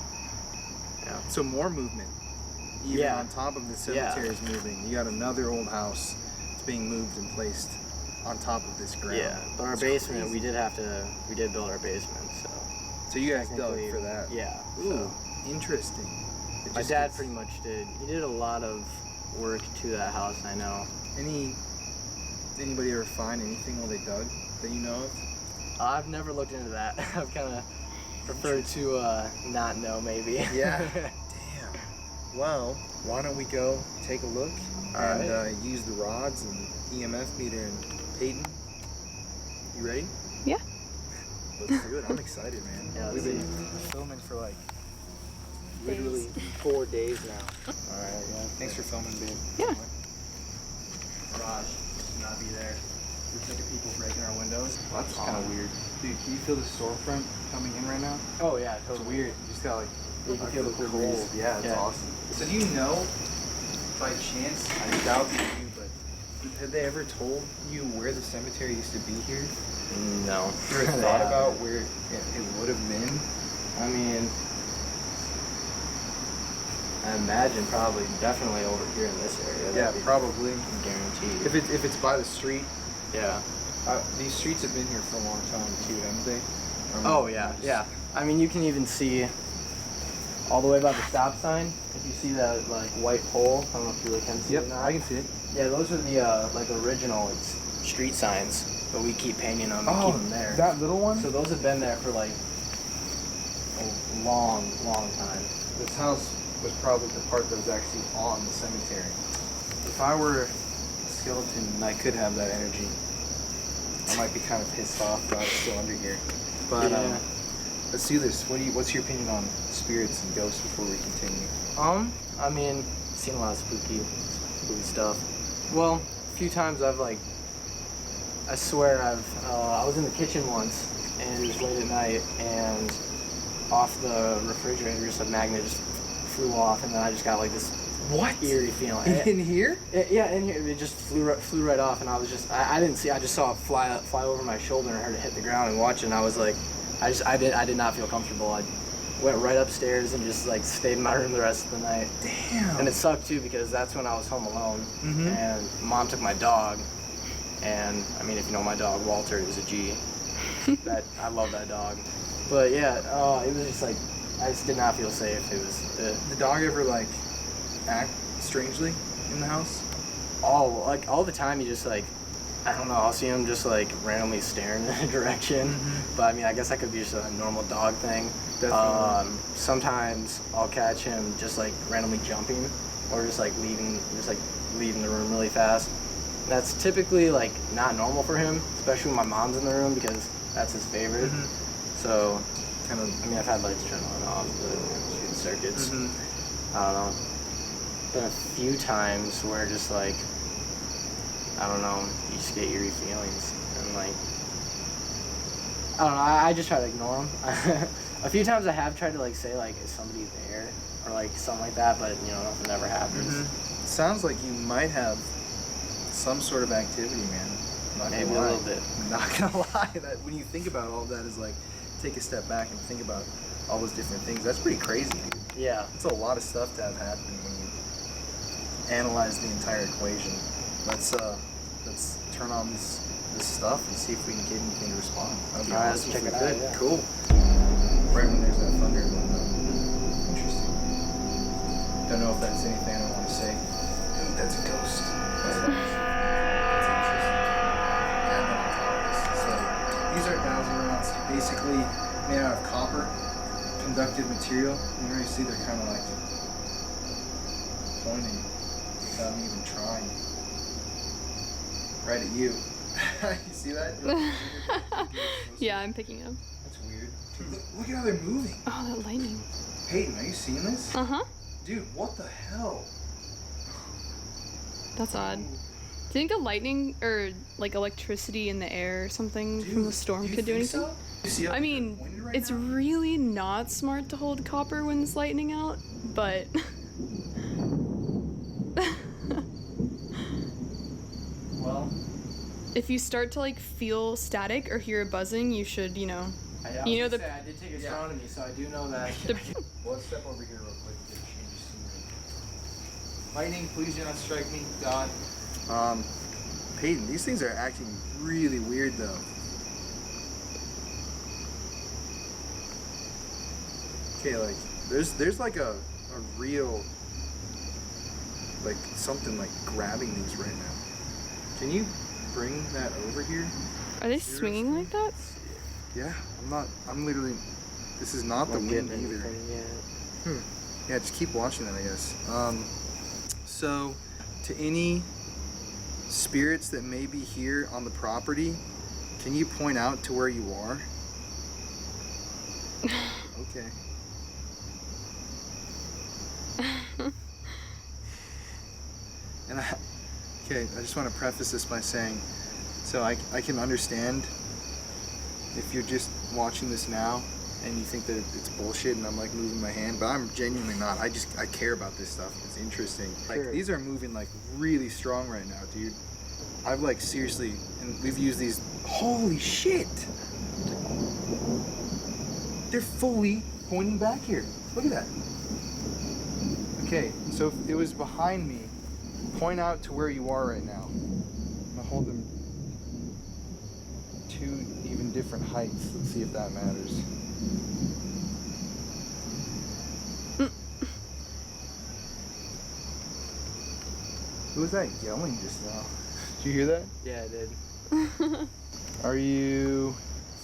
yeah. So more movement. Even Yeah. on top of the cemetery is moving. You got another old house that's being moved and placed on top of this ground. Yeah, but our That's basement, crazy. we did build our basement, so. So you guys dug technically, for that. Yeah. Ooh, So. interesting. It My just dad gets- pretty much did. He did a lot of work to that house, I know. Anybody ever find anything while they dug that you know of? I've never looked into that. I've kind of preferred to not know, maybe. Yeah. Damn. Well, why don't we go take a look and use the rods and EMF meter and Peyton? You ready? Yeah. Let's do it. I'm excited, man. Yeah, We've let's been filming for like Literally 4 days now. All right. Yeah. Thanks for filming, babe. Yeah. Garage should not be there. Looks like people breaking our windows. Well, that's kind of weird. Dude, can you feel the storefront coming in right now? Oh yeah, It's totally. weird. You just got like, You can feel the cool breeze. Yeah, it's Yeah. awesome. So do you know, by chance, I doubt you do, but have they ever told you where the cemetery used to be here? No. You ever thought about where it would have been? I mean, I imagine probably definitely over here in this area. Yeah, That'd be probably. guaranteed. If it's by the street, Yeah. these streets have been here for a long time too, haven't they? Oh yeah, yeah. I mean, you can even see all the way by the stop sign. If you see that like white pole, I don't know if you really can see it. Yep, Now. I can see it. Yeah, those are the like original street signs, but we keep painting them and keep them there. that little one? So those have been there for like a long, long time. This house was probably the part that was actually on the cemetery. If I were a skeleton and I could have that energy, I might be kind of pissed off that I was still under here. But Yeah. let's do this. What's your opinion on spirits and ghosts before we continue? I mean, seen a lot of spooky stuff. Well, a few times I swear I was in the kitchen once, and it was late at night, and off the refrigerator, just a magnet just flew off, and then I just got like this eerie feeling. In here? Yeah, in here, it just flew right off, and I was just, I didn't see, I just saw it fly over my shoulder and heard it hit the ground and watch it, and I was like, I did not feel comfortable. I went right upstairs and just like stayed in my room the rest of the night. Damn. And it sucked too because that's when I was home alone, and Mom took my dog, and I mean, if you know my dog Walter, it was a G. I love that dog. But yeah, it was just like, I just did not feel safe. It was the dog ever like act strangely in the house? all the time. You just like, I don't know, I'll see him just like randomly staring in a direction. But I mean, I guess that could be just a normal dog thing. Definitely. Sometimes I'll catch him just like randomly jumping or just like leaving the room really fast. That's typically like not normal for him, especially when my mom's in the room because that's his favorite. So, I mean, I've had lights turn on and off, but shooting circuits. I don't know. Been a few times where just like, I don't know, you just get eerie feelings and like, I don't know, I just try to ignore them. A few times I have tried to like say like, is somebody there? Or like something like that, but you know, nothing ever happens. It sounds like you might have some sort of activity, man. Maybe a little bit. I'm not gonna lie, that when you think about all that is like, take a step back and think about all those different things. That's pretty crazy, dude. Yeah. It's a lot of stuff to have happen when you analyze the entire equation. Let's turn on this stuff and see if we can get anything to respond. That'd be Alright, awesome let's check if it we out, could. yeah. Cool. Right when there's that thunder going on. Interesting. Don't know if that's anything I want to say. Dude, that's a ghost. That's interesting. And then on top of this, so these are dowsing rods, basically made out of copper, conductive material. You can already see they're kind of like pointing without me even trying. Right at you. You see that? Yeah, I'm picking up. That's weird. Look at how they're moving. Oh, that lightning. Peyton, are you seeing this? Uh-huh. Dude, what the hell? That's odd. Do you think a lightning or like electricity in the air or something from the storm could do anything? So? You see how I mean, they're pointed right it's now? really not smart to hold copper when it's lightning out, but if you start to like feel static or hear a buzzing, you should, you know I did take astronomy, so I do know that. Well, let's step over here real quick to change the scenery. Lightning, please do not strike me. God. Peyton, these things are acting really weird though. Okay, like there's like a real like something like grabbing these right now. Can you bring that over here? Are they swinging like that? Yeah, I'm literally, this is not the wind either. Yeah, just keep watching that, I guess. So, to any spirits that may be here on the property, can you point out to where you are? Okay. And I just want to preface this by saying, so I can understand if you're just watching this now and you think that it's bullshit and I'm like moving my hand, but I'm genuinely not. I care about this stuff. It's interesting. Like these are moving like really strong right now, dude. I've like seriously, and we've used these, holy shit. They're fully pointing back here. Look at that. Okay, so if it was behind me, point out to where you are right now. I'm gonna hold them two even different heights. Let's see if that matters. Who was that yelling just now? Did you hear that? Yeah, I did. Are you...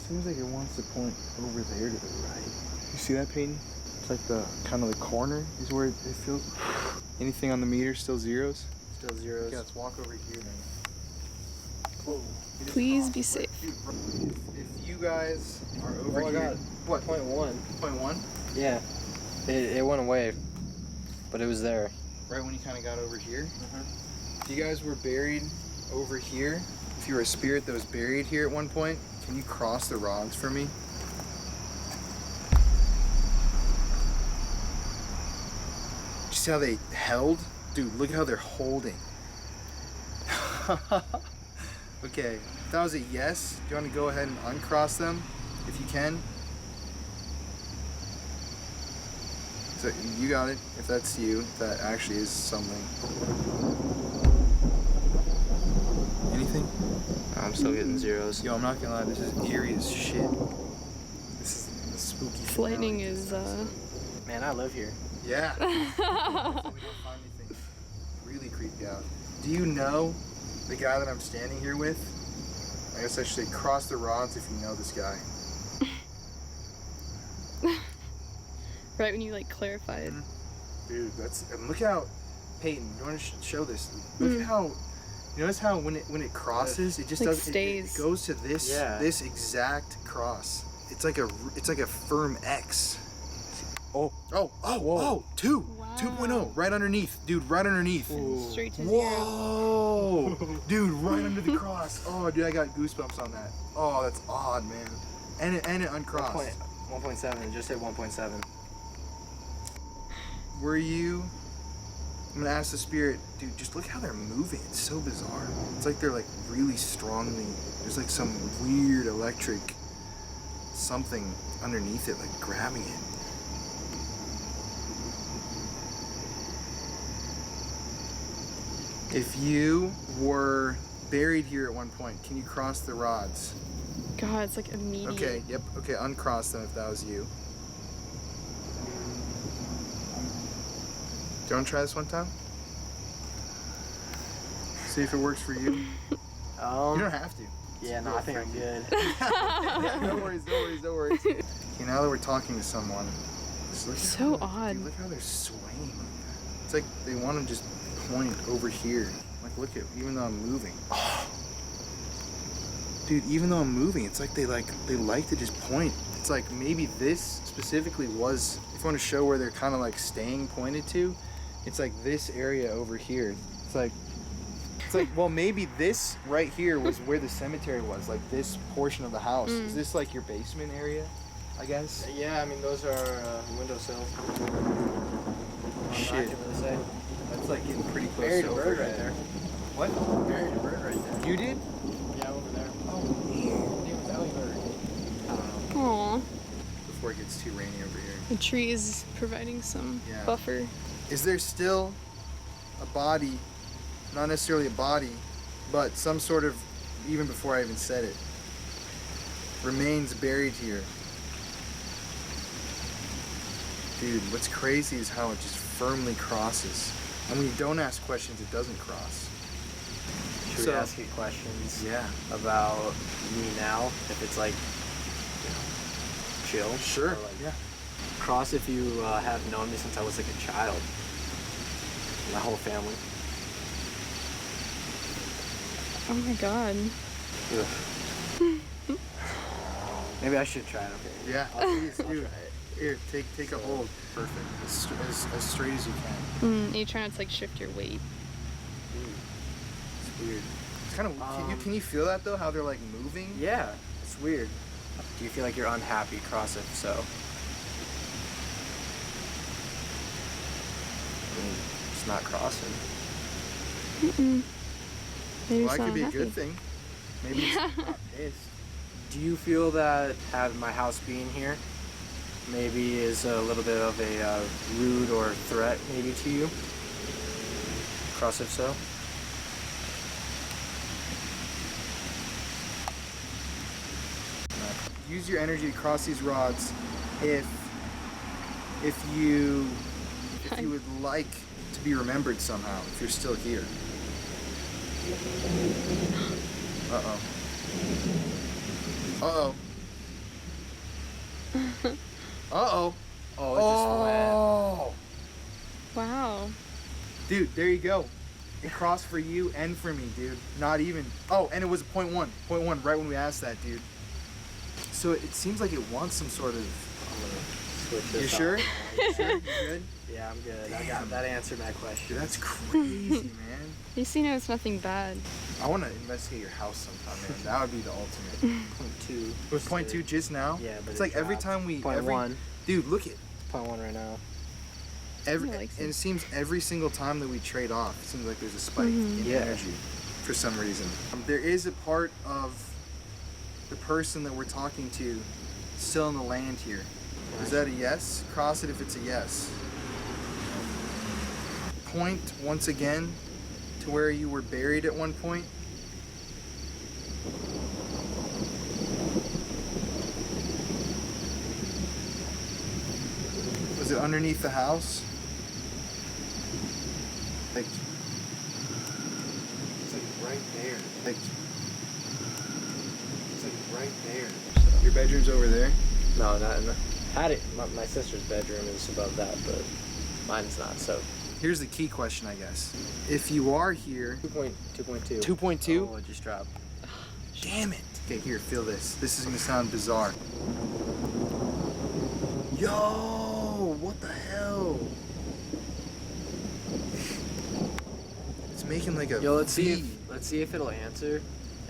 Seems like it wants to point over there to the right. You see that, Peyton? It's like the kind of the corner is where it feels. Anything on the meter still zeros? Still zeros. Okay, let's walk over here then. Whoa. Please be safe. If you guys are over Oh, I here... got What? 0.1. 0.1? Yeah. It went away, but it was there. Right when you kind of got over here? If you guys were buried over here, if you were a spirit that was buried here at one point, can you cross the rods for me? Did you see how they held? Dude, look how they're holding. Okay, if that was a yes, do you want to go ahead and uncross them, if you can? So you got it, if that's you, if that actually is something. Anything? I'm still getting zeros. Yo, I'm not gonna lie, this is eerie as shit. This is the spooky shit. Lightning is, Man, I live here. Yeah. Hopefully we don't find anything really creepy out. Do you know the guy that I'm standing here with? I guess I should say cross the rods if you know this guy. right when you like clarify it. Dude, that's, and look how, Peyton, you want to show this? Look at how, you notice how when it crosses, it just like does, stays. it goes to this, this exact cross. It's like a firm X. Oh, 2. Wow. 2.0, right underneath, dude, right underneath. Straight to Whoa, dude, right under the cross. Oh, dude, I got goosebumps on that. Oh, that's odd, man. And it uncrossed. 1.7. It just hit 1.7. Were you? I'm gonna ask the spirit, dude. Just look how they're moving. It's so bizarre. It's like they're like really strongly. There's like some weird electric something underneath it, like grabbing it. If you were buried here at one point, can you cross the rods? God, it's like immediate. Okay, yep, okay, uncross them if that was you. Do you want to try this one time? See if it works for you. You don't have to. Yeah, no, I think I'm good. No worries. Okay, now that we're talking to someone, just look at So how, odd. Dude, look how they're swaying. It's like they want to just point over here. Like, look at, even though I'm moving. Oh. Dude, even though I'm moving, it's like they like to just point. It's like maybe this specifically was, if you want to show where they're kind of like staying pointed to, it's like this area over here. It's like, well, maybe this right here was where the cemetery was, like this portion of the house. Is this like your basement area, I guess? Yeah, I mean, those are windowsills. Shit. That's like getting pretty close Buried to a bird right there. What? Buried a bird right there. You did? Yeah, before it gets too rainy over here. The tree is providing some Yeah. buffer. Is there still a body, not necessarily a body, but some sort of, even before I even said it, remains buried here? Dude, what's crazy is how it just firmly crosses. And when you don't ask questions, it doesn't cross. Should we ask you questions? Yeah. About me now? If it's like, chill? Sure. Or like, yeah. Cross if you have known me since I was like a child. My whole family. Oh my god. Maybe I should try it. Okay. Yeah, please, dude. Here, take a hold. Perfect. As straight as you can. You try not to like shift your weight. It's weird. It's kind of. Can you feel that though? How they're like moving? Yeah, it's weird. Do you feel like you're unhappy? Cross if so. I mean, it's not crossing. Maybe Well, it's that could not be a happy. good thing. Maybe it's not pissed. Do you feel that having my house being here maybe is a little bit of a rude or threat maybe to you? Cross if so. Use your energy to cross these rods if you would like to be remembered somehow, if you're still here. Uh-oh. Uh-oh. Uh-oh. Oh, it just went. Oh! Wow. Dude, there you go. It crossed for you and for me, dude. Not even. Oh, and it was 0.1. 0.1 right when we asked that, dude. So it seems like it wants some sort of. Switch You this sure? up. You sure? You good? Yeah, I'm good. I got that answered my question. Dude, that's crazy, man. At least you know it's nothing bad. I want to investigate your house sometime, man. That would be the ultimate. 0.2. It was 0.2 just now? Yeah, but it's it like every dropped. time we. 0.1. Dude, look at. It's 0.1 right now. And likes it seems every single time that we trade off, it seems like there's a spike in Yeah. energy for some reason. There is a part of the person that we're talking to still in the land here. Is that a yes? Cross it if it's a yes. Point once again to where you were buried at one point. Was it underneath the house? Like, it's like right there. Like, it's like right there. Your bedroom's over there? No, not in the. Had it. My sister's bedroom is above that, but mine's not. So. Here's the key question, I guess. If you are here, 2.2. 2.2? Oh, it just dropped. Damn it. Okay, here, feel this. This is gonna sound bizarre. Yo, what the hell? It's making like a Yo, let's see V. if it'll answer,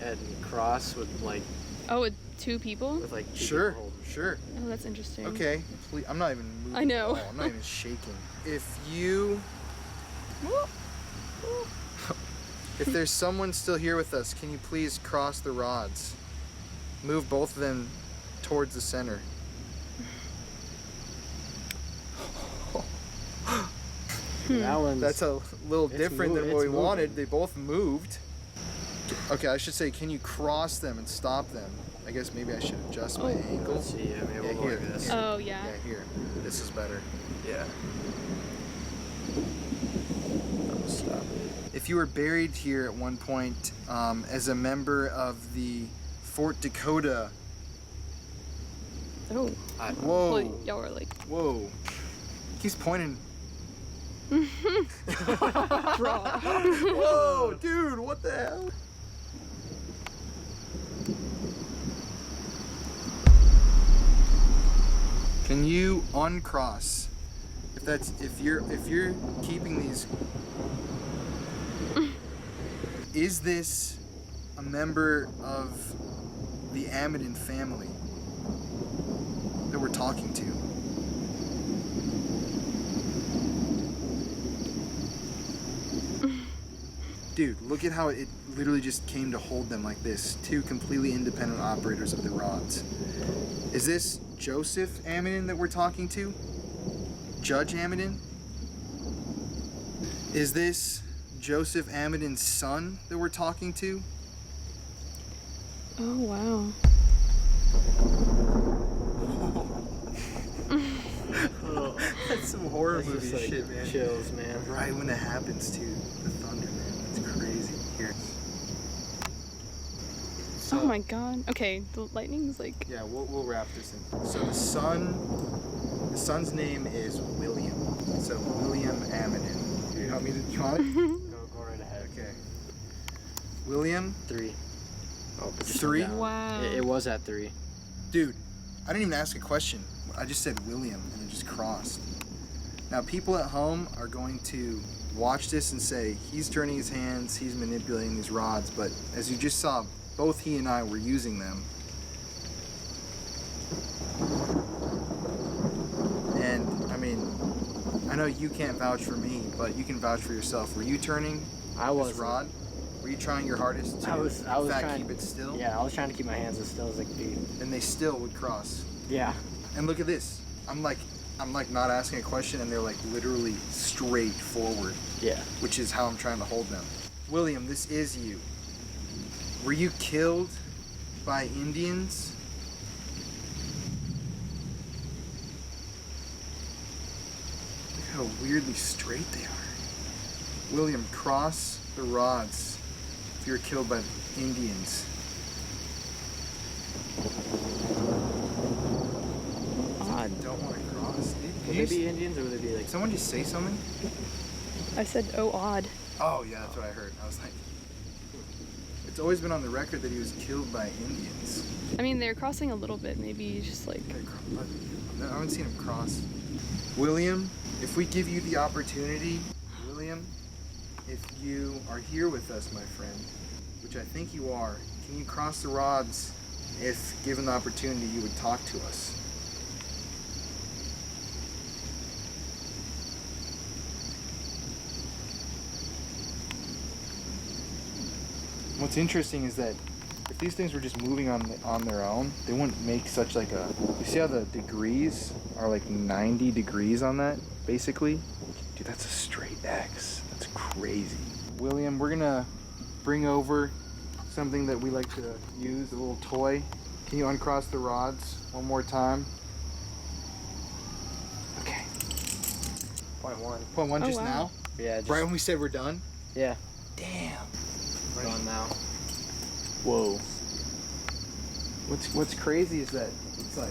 and cross with like Oh, with two people? with like two Sure, people holding. sure. Oh, that's interesting. Okay, I'm not even moving. I know. at all. I'm not even shaking. If you... If there's someone still here with us, can you please cross the rods? Move both of them towards the center. That one's. That's a little different than what we it's wanted. moving. They both moved. Okay, I should say, can you cross them and stop them? I guess maybe I should adjust my angle. Let's see. Yeah, maybe Yeah, we'll go here. like this. Oh, yeah. Yeah, here. This is better. Yeah. That'll stop it. If you were buried here at one point as a member of the Fort Dakota. Oh. Whoa. Well, y'all were like, Whoa. He's pointing. raw. Whoa, dude, what the hell? Can you uncross? If you're keeping these, is this a member of the Amidon family that we're talking to? Dude, look at how it literally just came to hold them like this. Two completely independent operators of the rods. Is this Joseph Amidon that we're talking to? Judge Amidon? Is this Joseph Amidon's son that we're talking to? Oh, wow. That's some horror That's movie just, like, shit, man. chills, man. Right when it happens to the thunder, man. It's crazy. Here. Oh my god. Okay, the lightning's like... Yeah, we'll wrap this in. So the son's name is William. So William Amidon. You want me to, you want it? Go right ahead. Okay. William? 3. Oh, but just 3? down. Wow. It was at 3. Dude, I didn't even ask a question. I just said William and it just crossed. Now people at home are going to watch this and say, he's turning his hands, he's manipulating these rods, but as you just saw, both he and I were using them. And, I mean, I know you can't vouch for me, but you can vouch for yourself. Were you turning this rod? Were you trying your hardest to I was trying keep it still? Yeah, I was trying to keep my hands as still as I could be. And they still would cross. Yeah. And look at this. I'm like not asking a question, and they're like literally straight forward. Yeah. Which is how I'm trying to hold them. William, this is you. Were you killed by Indians? Look how weirdly straight they are. William, cross the rods if you're killed by Indians. Odd. Don't want to cross. Would they be Indians or would they be like... Someone just say something? I said, oh, odd. Oh, yeah, that's what I heard. I was like... It's always been on the record that he was killed by Indians. I mean, they're crossing a little bit. Maybe just like... No, I haven't seen him cross. William, if we give you the opportunity, William, if you are here with us, my friend, which I think you are, can you cross the rods if given the opportunity you would talk to us? What's interesting is that if these things were just moving on their own, they wouldn't make such like a... You see how the degrees are like 90 degrees on that, basically? Dude, that's a straight X. That's crazy. William, we're gonna bring over something that we like to use, a little toy. Can you uncross the rods one more time? Okay. Point 1. Point 1 Oh, just wow. now? Yeah, just... Right when we said we're done? Yeah. Damn. Going now. Whoa. What's crazy is that it's like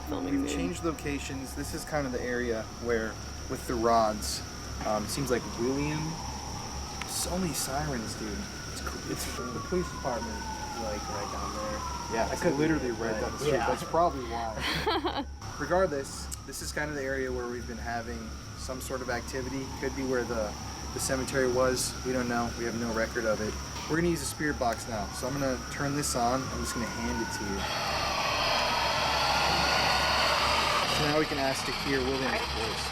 Filming we've me. changed locations. This is kind of the area where with the rods, seems like William. So many sirens, dude. It's The police department is like right down there. yeah, I could literally right down the street. Yeah. That's probably why. Regardless, this is kind of the area where we've been having some sort of activity. Could be where the cemetery was. We don't know. We have no record of it. We're gonna use a spirit box now. So I'm gonna turn this on. I'm just gonna hand it to you. So now we can ask to hear William's voice.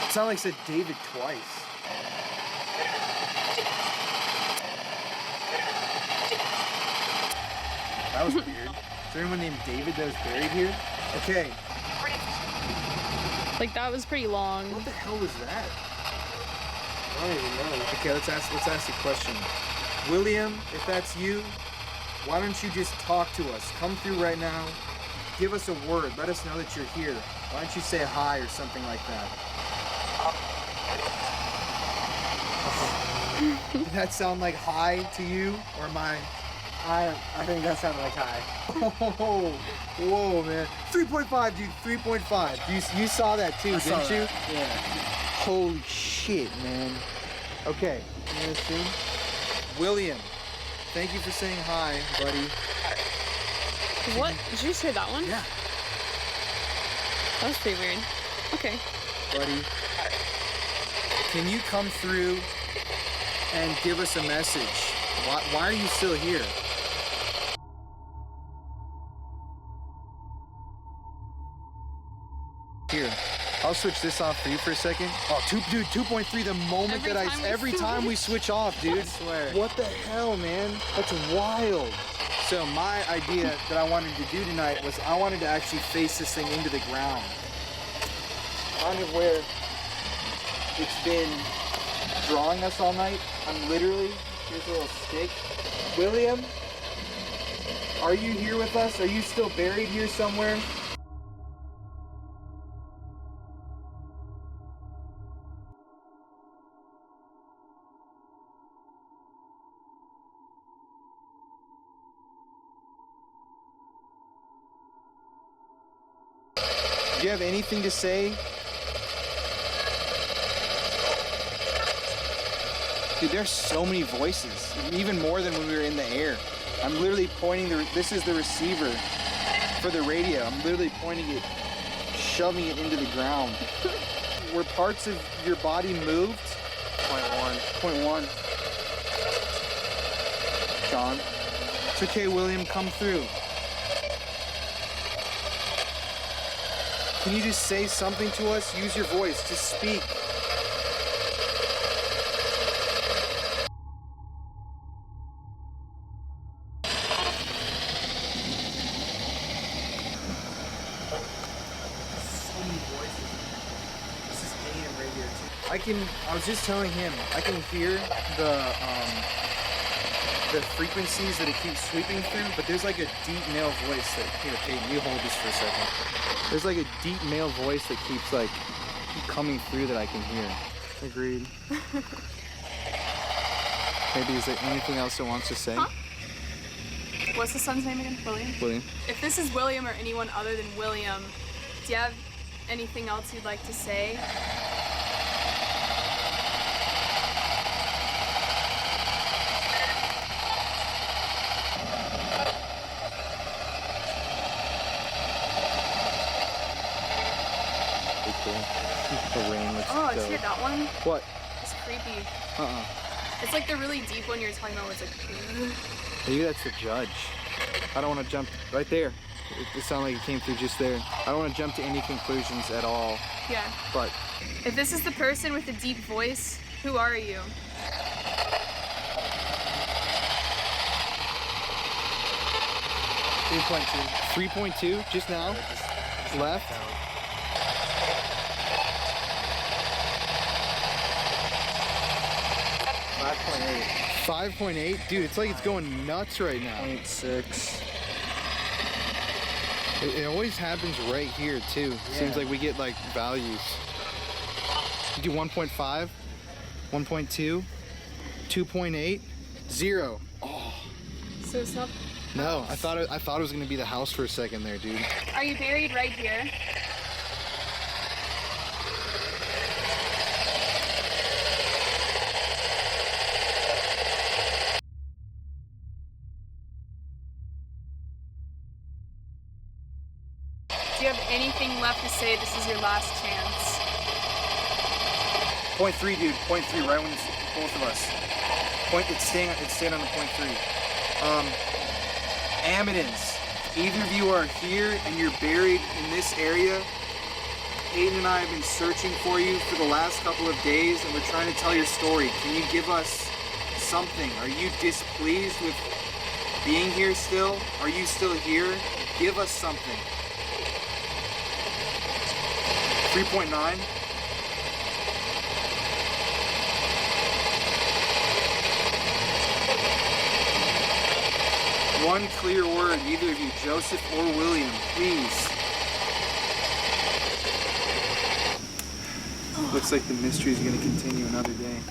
It sounded like it said David twice. That was weird. Is there anyone named David that was buried here? Okay. Like, that was pretty long. What the hell was that? I don't even know. Okay, let's ask the question. William, if that's you, why don't you just talk to us? Come through right now. Give us a word. Let us know that you're here. Why don't you say hi or something like that? Did that sound like hi to you, or am I? I think that sounded like hi. Oh, whoa, man. 3.5, dude. 3.5. You saw that too, didn't you? Yeah. Holy shit, man. Okay. I'm gonna assume. William, thank you for saying hi, buddy. What? Did you say that one? Yeah. That was pretty weird. Okay. Buddy. Can you come through and give us a message? Why are you still here? I'll switch this off for you for a second. Oh, dude, 2.3 the moment every time we switch off, dude. I swear. What the hell, man? That's wild. So my idea that I wanted to do tonight was I wanted to actually face this thing into the ground. Kind of where it's been drawing us all night. I'm literally, here's a little stick. William, are you here with us? Are you still buried here somewhere? Do you have anything to say? Dude, there's so many voices, even more than when we were in the air. I'm literally pointing this is the receiver for the radio. I'm literally pointing it, shoving it into the ground. Were parts of your body moved? 0.1. John. It's okay, William, come through. Can you just say something to us? Use your voice, just speak. I was just telling him, I can hear the frequencies that it keeps sweeping through, but there's like a deep male voice that, here, Peyton, you hold this for a second. There's like a deep male voice that keeps like coming through that I can hear. Agreed. Maybe is there anything else it wants to say? Huh? What's the son's name again? William? William. If this is William or anyone other than William, do you have anything else you'd like to say? The rain was Oh, did you hear that one? What? It's creepy. Uh-uh. It's like the really deep one you're talking about where it's like... Maybe that's the judge. I don't want to jump right there. It sounded like it came through just there. I don't want to jump to any conclusions at all. Yeah. But if this is the person with the deep voice, who are you? 3.2, just now. Left. 5.8, dude, it's like it's going nuts right now. 0.6. It always happens right here too. Yeah. Seems like we get like values. You do 1.5, 1.2, 2.8, 0. Oh. So it's not... No, I thought it was gonna be the house for a second there, dude. Are you buried right here? Do you have anything left to say? This is your last chance. 0.3, dude. 0.3, right when it's both of us. It's staying on the 0.3. Amidans, either of you are here and you're buried in this area. Hayden and I have been searching for you for the last couple of days, and we're trying to tell your story. Can you give us something? Are you displeased with being here still? Are you still here? Give us something. 3.9. One clear word, either of you, Joseph or William, please. Looks like the mystery is going to continue another day.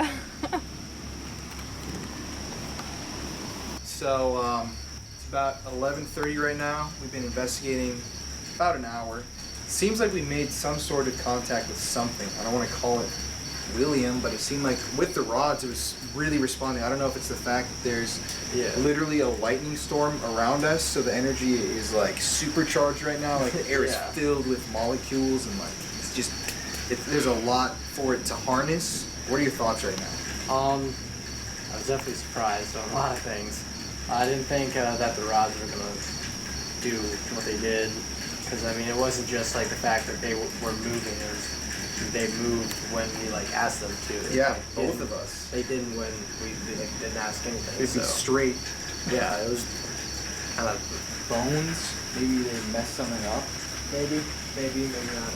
So, it's about 11:30 right now. We've been investigating about an hour. Seems like we made some sort of contact with something. I don't want to call it William, but it seemed like with the rods it was really responding. I don't know if it's the fact that there's literally a lightning storm around us, so the energy is like supercharged right now. Like the air is filled with molecules, and like it's just there's a lot for it to harness. What are your thoughts right now? I was definitely surprised on a lot of things. I didn't think that the rods were gonna do what they did, because I mean it wasn't just like the fact that they were moving. It was they moved when we like asked them to. Yeah, They both didn't- of us. They didn't when we like, didn't ask anything. It'd be so. straight Yeah, it was kind of bones. Maybe they messed something up. Maybe not.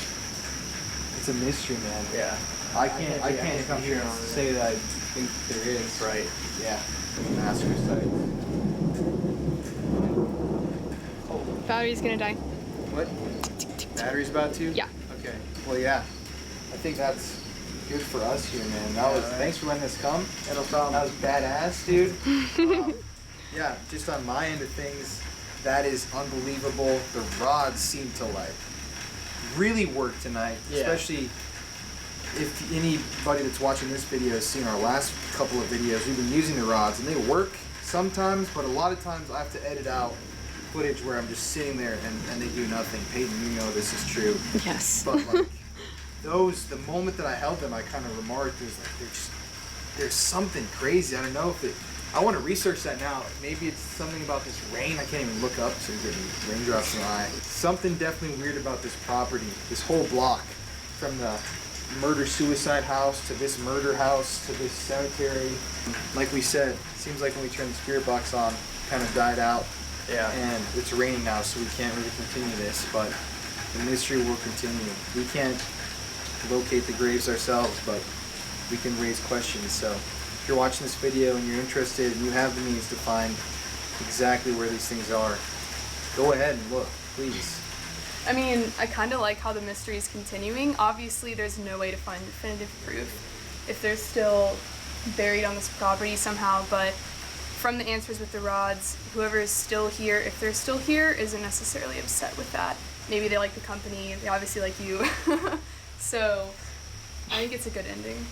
It's a mystery, man. yeah. I can't come here and say that I think there is. Right. Yeah. Master site. Battery's gonna die. What? Battery's about to? Yeah. Okay. Well, yeah. I think that's good for us here, man. That was. Thanks for letting us come. Yeah, no problem. That was badass, dude. Yeah. Just on my end of things, that is unbelievable. The rods seem to like really work tonight, Yeah. especially if anybody that's watching this video has seen our last couple of videos. We've been using the rods, and they work sometimes, but a lot of times I have to edit out footage where I'm just sitting there and they do nothing. Peyton, you know this is true. Yes. But like the moment that I held them, I kind of remarked, there's like there's something crazy. I don't know if it. I want to research that now. Maybe it's something about this rain. I can't even look up, so you're getting raindrops in my eye. Something definitely weird about this property. This whole block, from the murder-suicide house to this murder house to this cemetery. Like we said, seems like when we turned the spirit box on, kind of died out. Yeah. And it's raining now, so we can't really continue this, but the mystery will continue. We can't locate the graves ourselves, but we can raise questions. So if you're watching this video and you're interested and you have the means to find exactly where these things are, go ahead and look, please. I mean, I kind of like how the mystery is continuing. Obviously, there's no way to find definitive proof if they're still buried on this property somehow, but from the answers with the rods, whoever is still here, if they're still here, isn't necessarily upset with that. Maybe they like the company, they obviously like you. So, I think it's a good ending.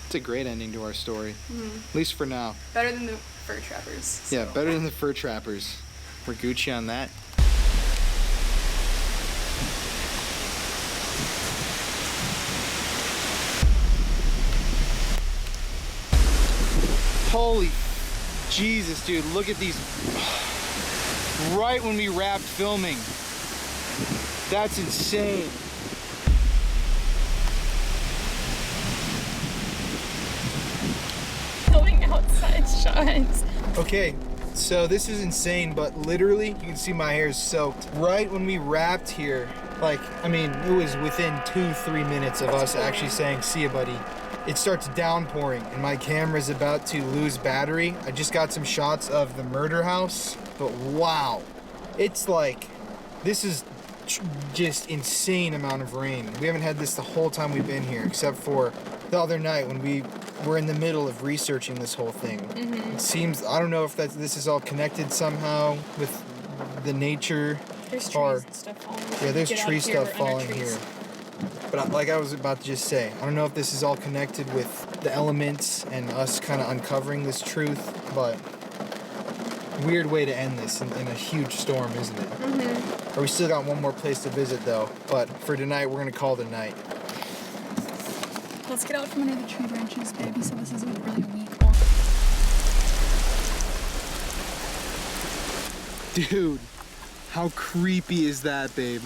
It's a great ending to our story, at least for now. Better than the fur trappers. So. Yeah, better than the fur trappers. We're Gucci on that. Holy Jesus, dude, look at these. Right when we wrapped filming. That's insane. Filming outside shots. Okay, so this is insane, but literally, you can see my hair is soaked. Right when we wrapped here, like, I mean, it was within 2-3 minutes of us actually saying, see ya, buddy. It starts downpouring, and my camera's about to lose battery. I just got some shots of the murder house, but wow. It's like, this is just insane amount of rain. We haven't had this the whole time we've been here, except for the other night when we were in the middle of researching this whole thing. It seems, I don't know if this is all connected somehow with the nature. There's trees or, and stuff falling. yeah, there's Get out tree of here, stuff we're under falling trees. here. But like I was about to just say, I don't know if this is all connected with the elements and us kind of uncovering this truth, but weird way to end this in a huge storm, isn't it? Or we still got one more place to visit though, but for tonight we're gonna call it a night. Let's get out from under the tree branches, baby, so this isn't really a weak walk. Dude, how creepy is that, babe?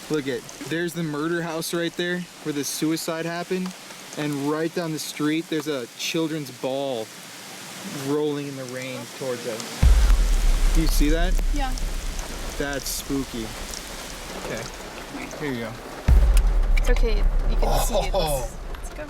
Look at, there's the murder house right there where the suicide happened. And right down the street, there's a children's ball rolling in the rain towards us. Do you see that? Yeah. That's spooky. Okay, here you go. It's okay, you can see it. Let's go.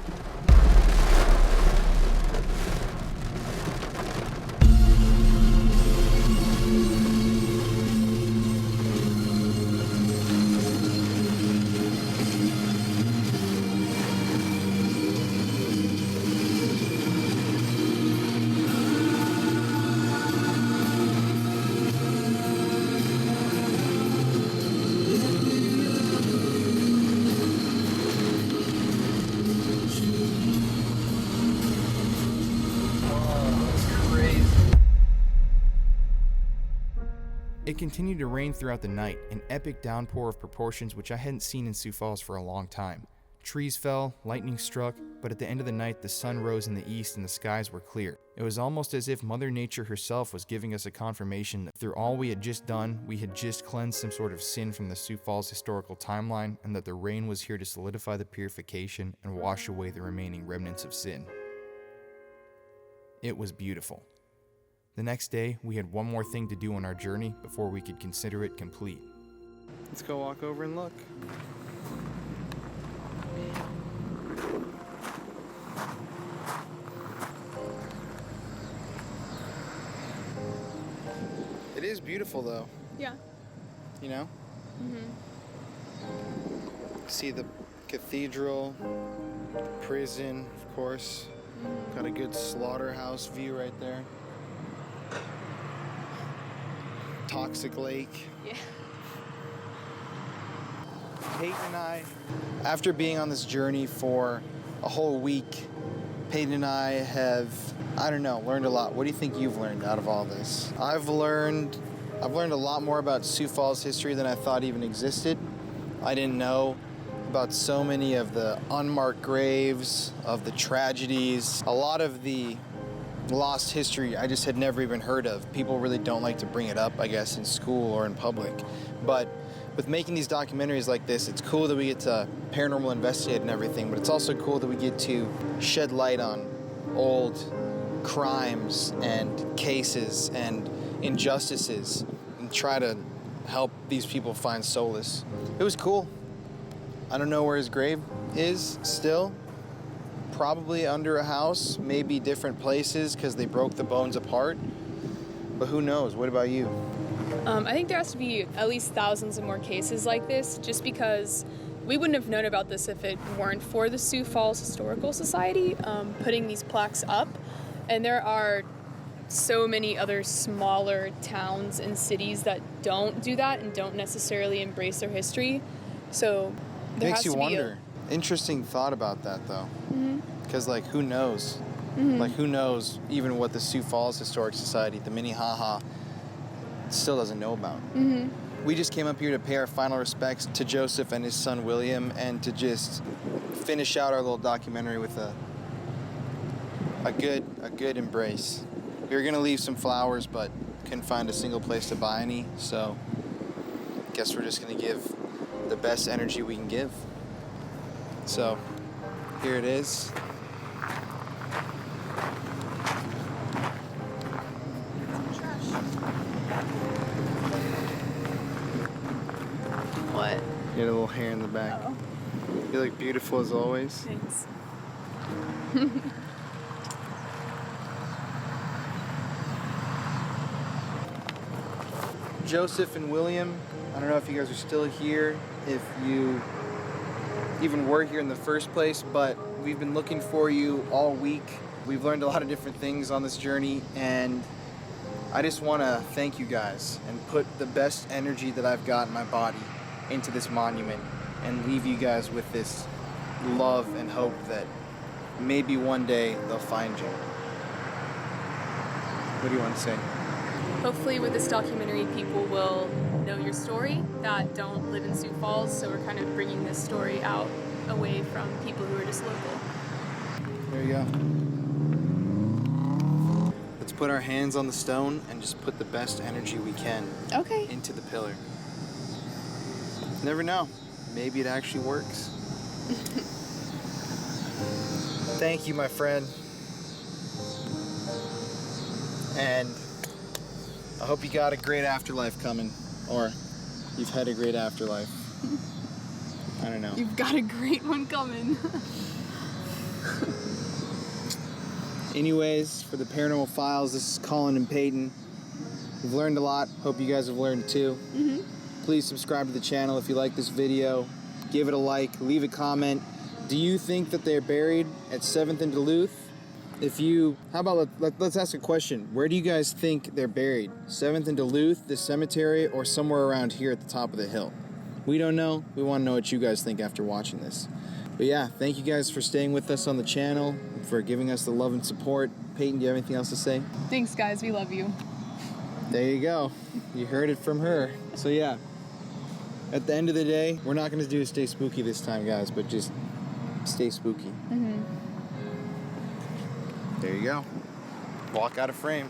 It continued to rain throughout the night, an epic downpour of proportions which I hadn't seen in Sioux Falls for a long time. Trees fell, lightning struck, but at the end of the night, the sun rose in the east and the skies were clear. It was almost as if Mother Nature herself was giving us a confirmation that through all we had just done, we had just cleansed some sort of sin from the Sioux Falls historical timeline, and that the rain was here to solidify the purification and wash away the remaining remnants of sin. It was beautiful. The next day, we had one more thing to do on our journey before we could consider it complete. Let's go walk over and look. It is beautiful though, Yeah. you know? Mm-hmm. See the cathedral, prison, of course. Got a good slaughterhouse view right there. Toxic Lake. Yeah. Peyton and I, after being on this journey for a whole week, Peyton and I have, learned a lot. What do you think you've learned out of all this? I've learned a lot more about Sioux Falls history than I thought even existed. I didn't know about so many of the unmarked graves, of the tragedies, a lot of the lost history I just had never even heard of. People really don't like to bring it up, I guess, in school or in public. But with making these documentaries like this, it's cool that we get to paranormal investigate and everything, but it's also cool that we get to shed light on old crimes and cases and injustices and try to help these people find solace. It was cool. I don't know where his grave is still. Probably under a house, maybe different places because they broke the bones apart. But who knows? What about you? I think there has to be at least thousands of more cases like this, just because we wouldn't have known about this if it weren't for the Sioux Falls Historical Society putting these plaques up. And there are so many other smaller towns and cities that don't do that and don't necessarily embrace their history. So there Makes has you to be wonder. Interesting thought about that, though. Because, who knows? Mm-hmm. Who knows even what the Sioux Falls Historic Society, the Minnehaha, still doesn't know about. Mm-hmm. We just came up here to pay our final respects to Joseph and his son William, and to just finish out our little documentary with a good embrace. We were gonna leave some flowers, but couldn't find a single place to buy any, so guess we're just gonna give the best energy we can give. So here it is. What? You had a little hair in the back. Oh. You look beautiful as always. Thanks. Joseph and William, I don't know if you guys are still here, if you even were here in the first place, but we've been looking for you all week. We've learned a lot of different things on this journey, and I just want to thank you guys and put the best energy that I've got in my body into this monument and leave you guys with this love and hope that maybe one day they'll find you. What do you want to say? Hopefully with this documentary, people will know your story that don't live in Sioux Falls, so we're kind of bringing this story out away from people who are just local. There you go. Let's put our hands on the stone and just put the best energy we can into the pillar. Never know. Maybe it actually works. Thank you, my friend. And I hope you got a great afterlife coming, or you've had a great afterlife. I don't know. You've got a great one coming. Anyways, for the Paranormal Files, this is Colin and Peyton. We've learned a lot. Hope you guys have learned too. Mm-hmm. Please subscribe to the channel if you like this video. Give it a like, leave a comment. Do you think that they're buried at 7th and Duluth? If you, how about let's ask a question. Where do you guys think they're buried? 7th and Duluth, the cemetery, or somewhere around here at the top of the hill? We don't know. We want to know what you guys think after watching this. But yeah, thank you guys for staying with us on the channel, for giving us the love and support. Peyton, do you have anything else to say? Thanks, guys. We love you. There you go. You heard it from her. So yeah, at the end of the day, we're not going to do Stay Spooky this time, guys, but just stay spooky. Mm-hmm. There you go. Walk out of frame.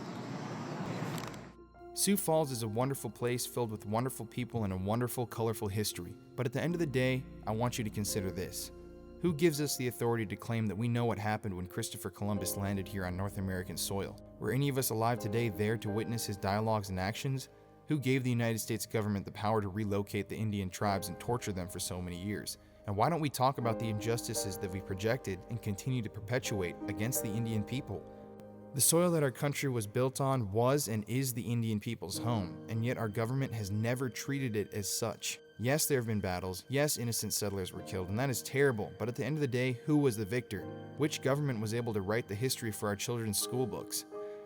Sioux Falls is a wonderful place filled with wonderful people and a wonderful, colorful history. But at the end of the day, I want you to consider this. Who gives us the authority to claim that we know what happened when Christopher Columbus landed here on North American soil? Were any of us alive today there to witness his dialogues and actions? Who gave the United States government the power to relocate the Indian tribes and torture them for so many years? And why don't we talk about the injustices that we projected and continue to perpetuate against the Indian people? The soil that our country was built on was and is the Indian people's home, and yet our government has never treated it as such. Yes, there have been battles. Yes, innocent settlers were killed, and that is terrible. But at the end of the day, who was the victor? Which government was able to write the history for our children's school books?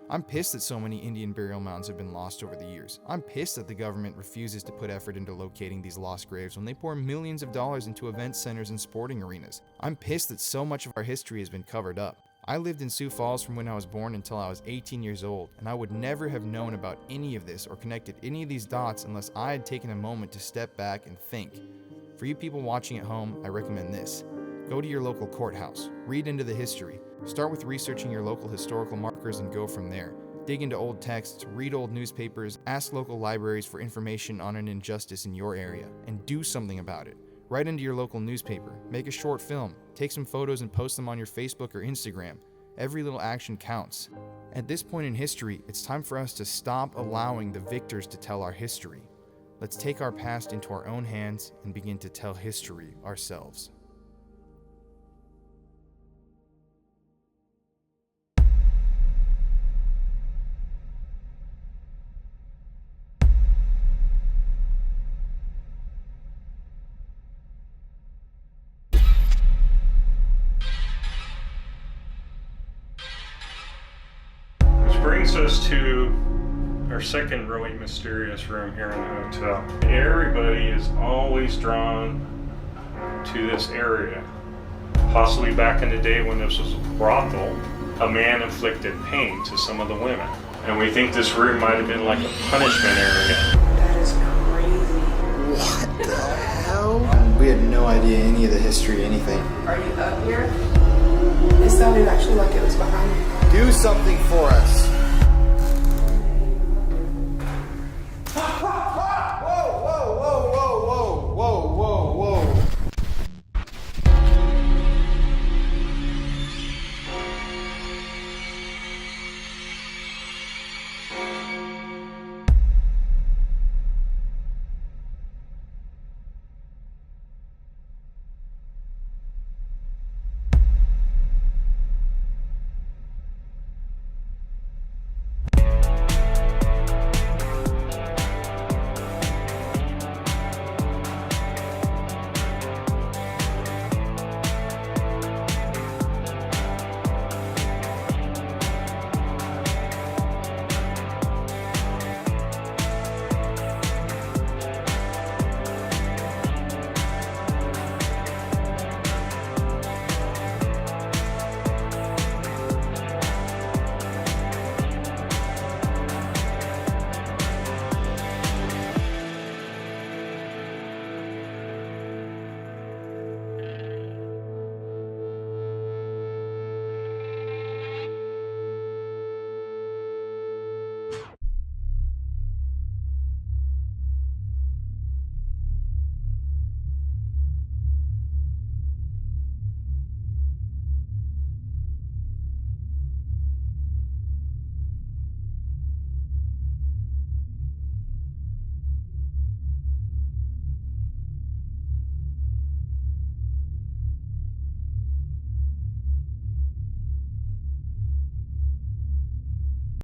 I'm pissed that so many Indian burial mounds have been lost over the years. I'm pissed that the government refuses to put effort into locating these lost graves when they pour millions of dollars into event centers and sporting arenas. I'm pissed that so much of our history has been covered up. I lived in Sioux Falls from when I was born until I was 18 years old, and I would never have known about any of this or connected any of these dots unless I had taken a moment to step back and think. For you people watching at home, I recommend this. Go to your local courthouse, read into the history, start with researching your local historical markers and go from there. Dig into old texts, read old newspapers, ask local libraries for information on an injustice in your area, and do something about it. Write into your local newspaper, make a short film, take some photos and post them on your Facebook or Instagram. Every little action counts. At this point in history, it's time for us to stop allowing the victors to tell our history. Let's take our past into our own hands and begin to tell history ourselves. Brings us to our second really mysterious room here in the hotel. Everybody is always drawn to this area. Possibly back in the day when this was a brothel, a man inflicted pain to some of the women. And we think this room might have been like a punishment area. That is crazy. What the hell? We had no idea any of the history, anything. Are you up here? It sounded actually like it was behind you. Do something for us.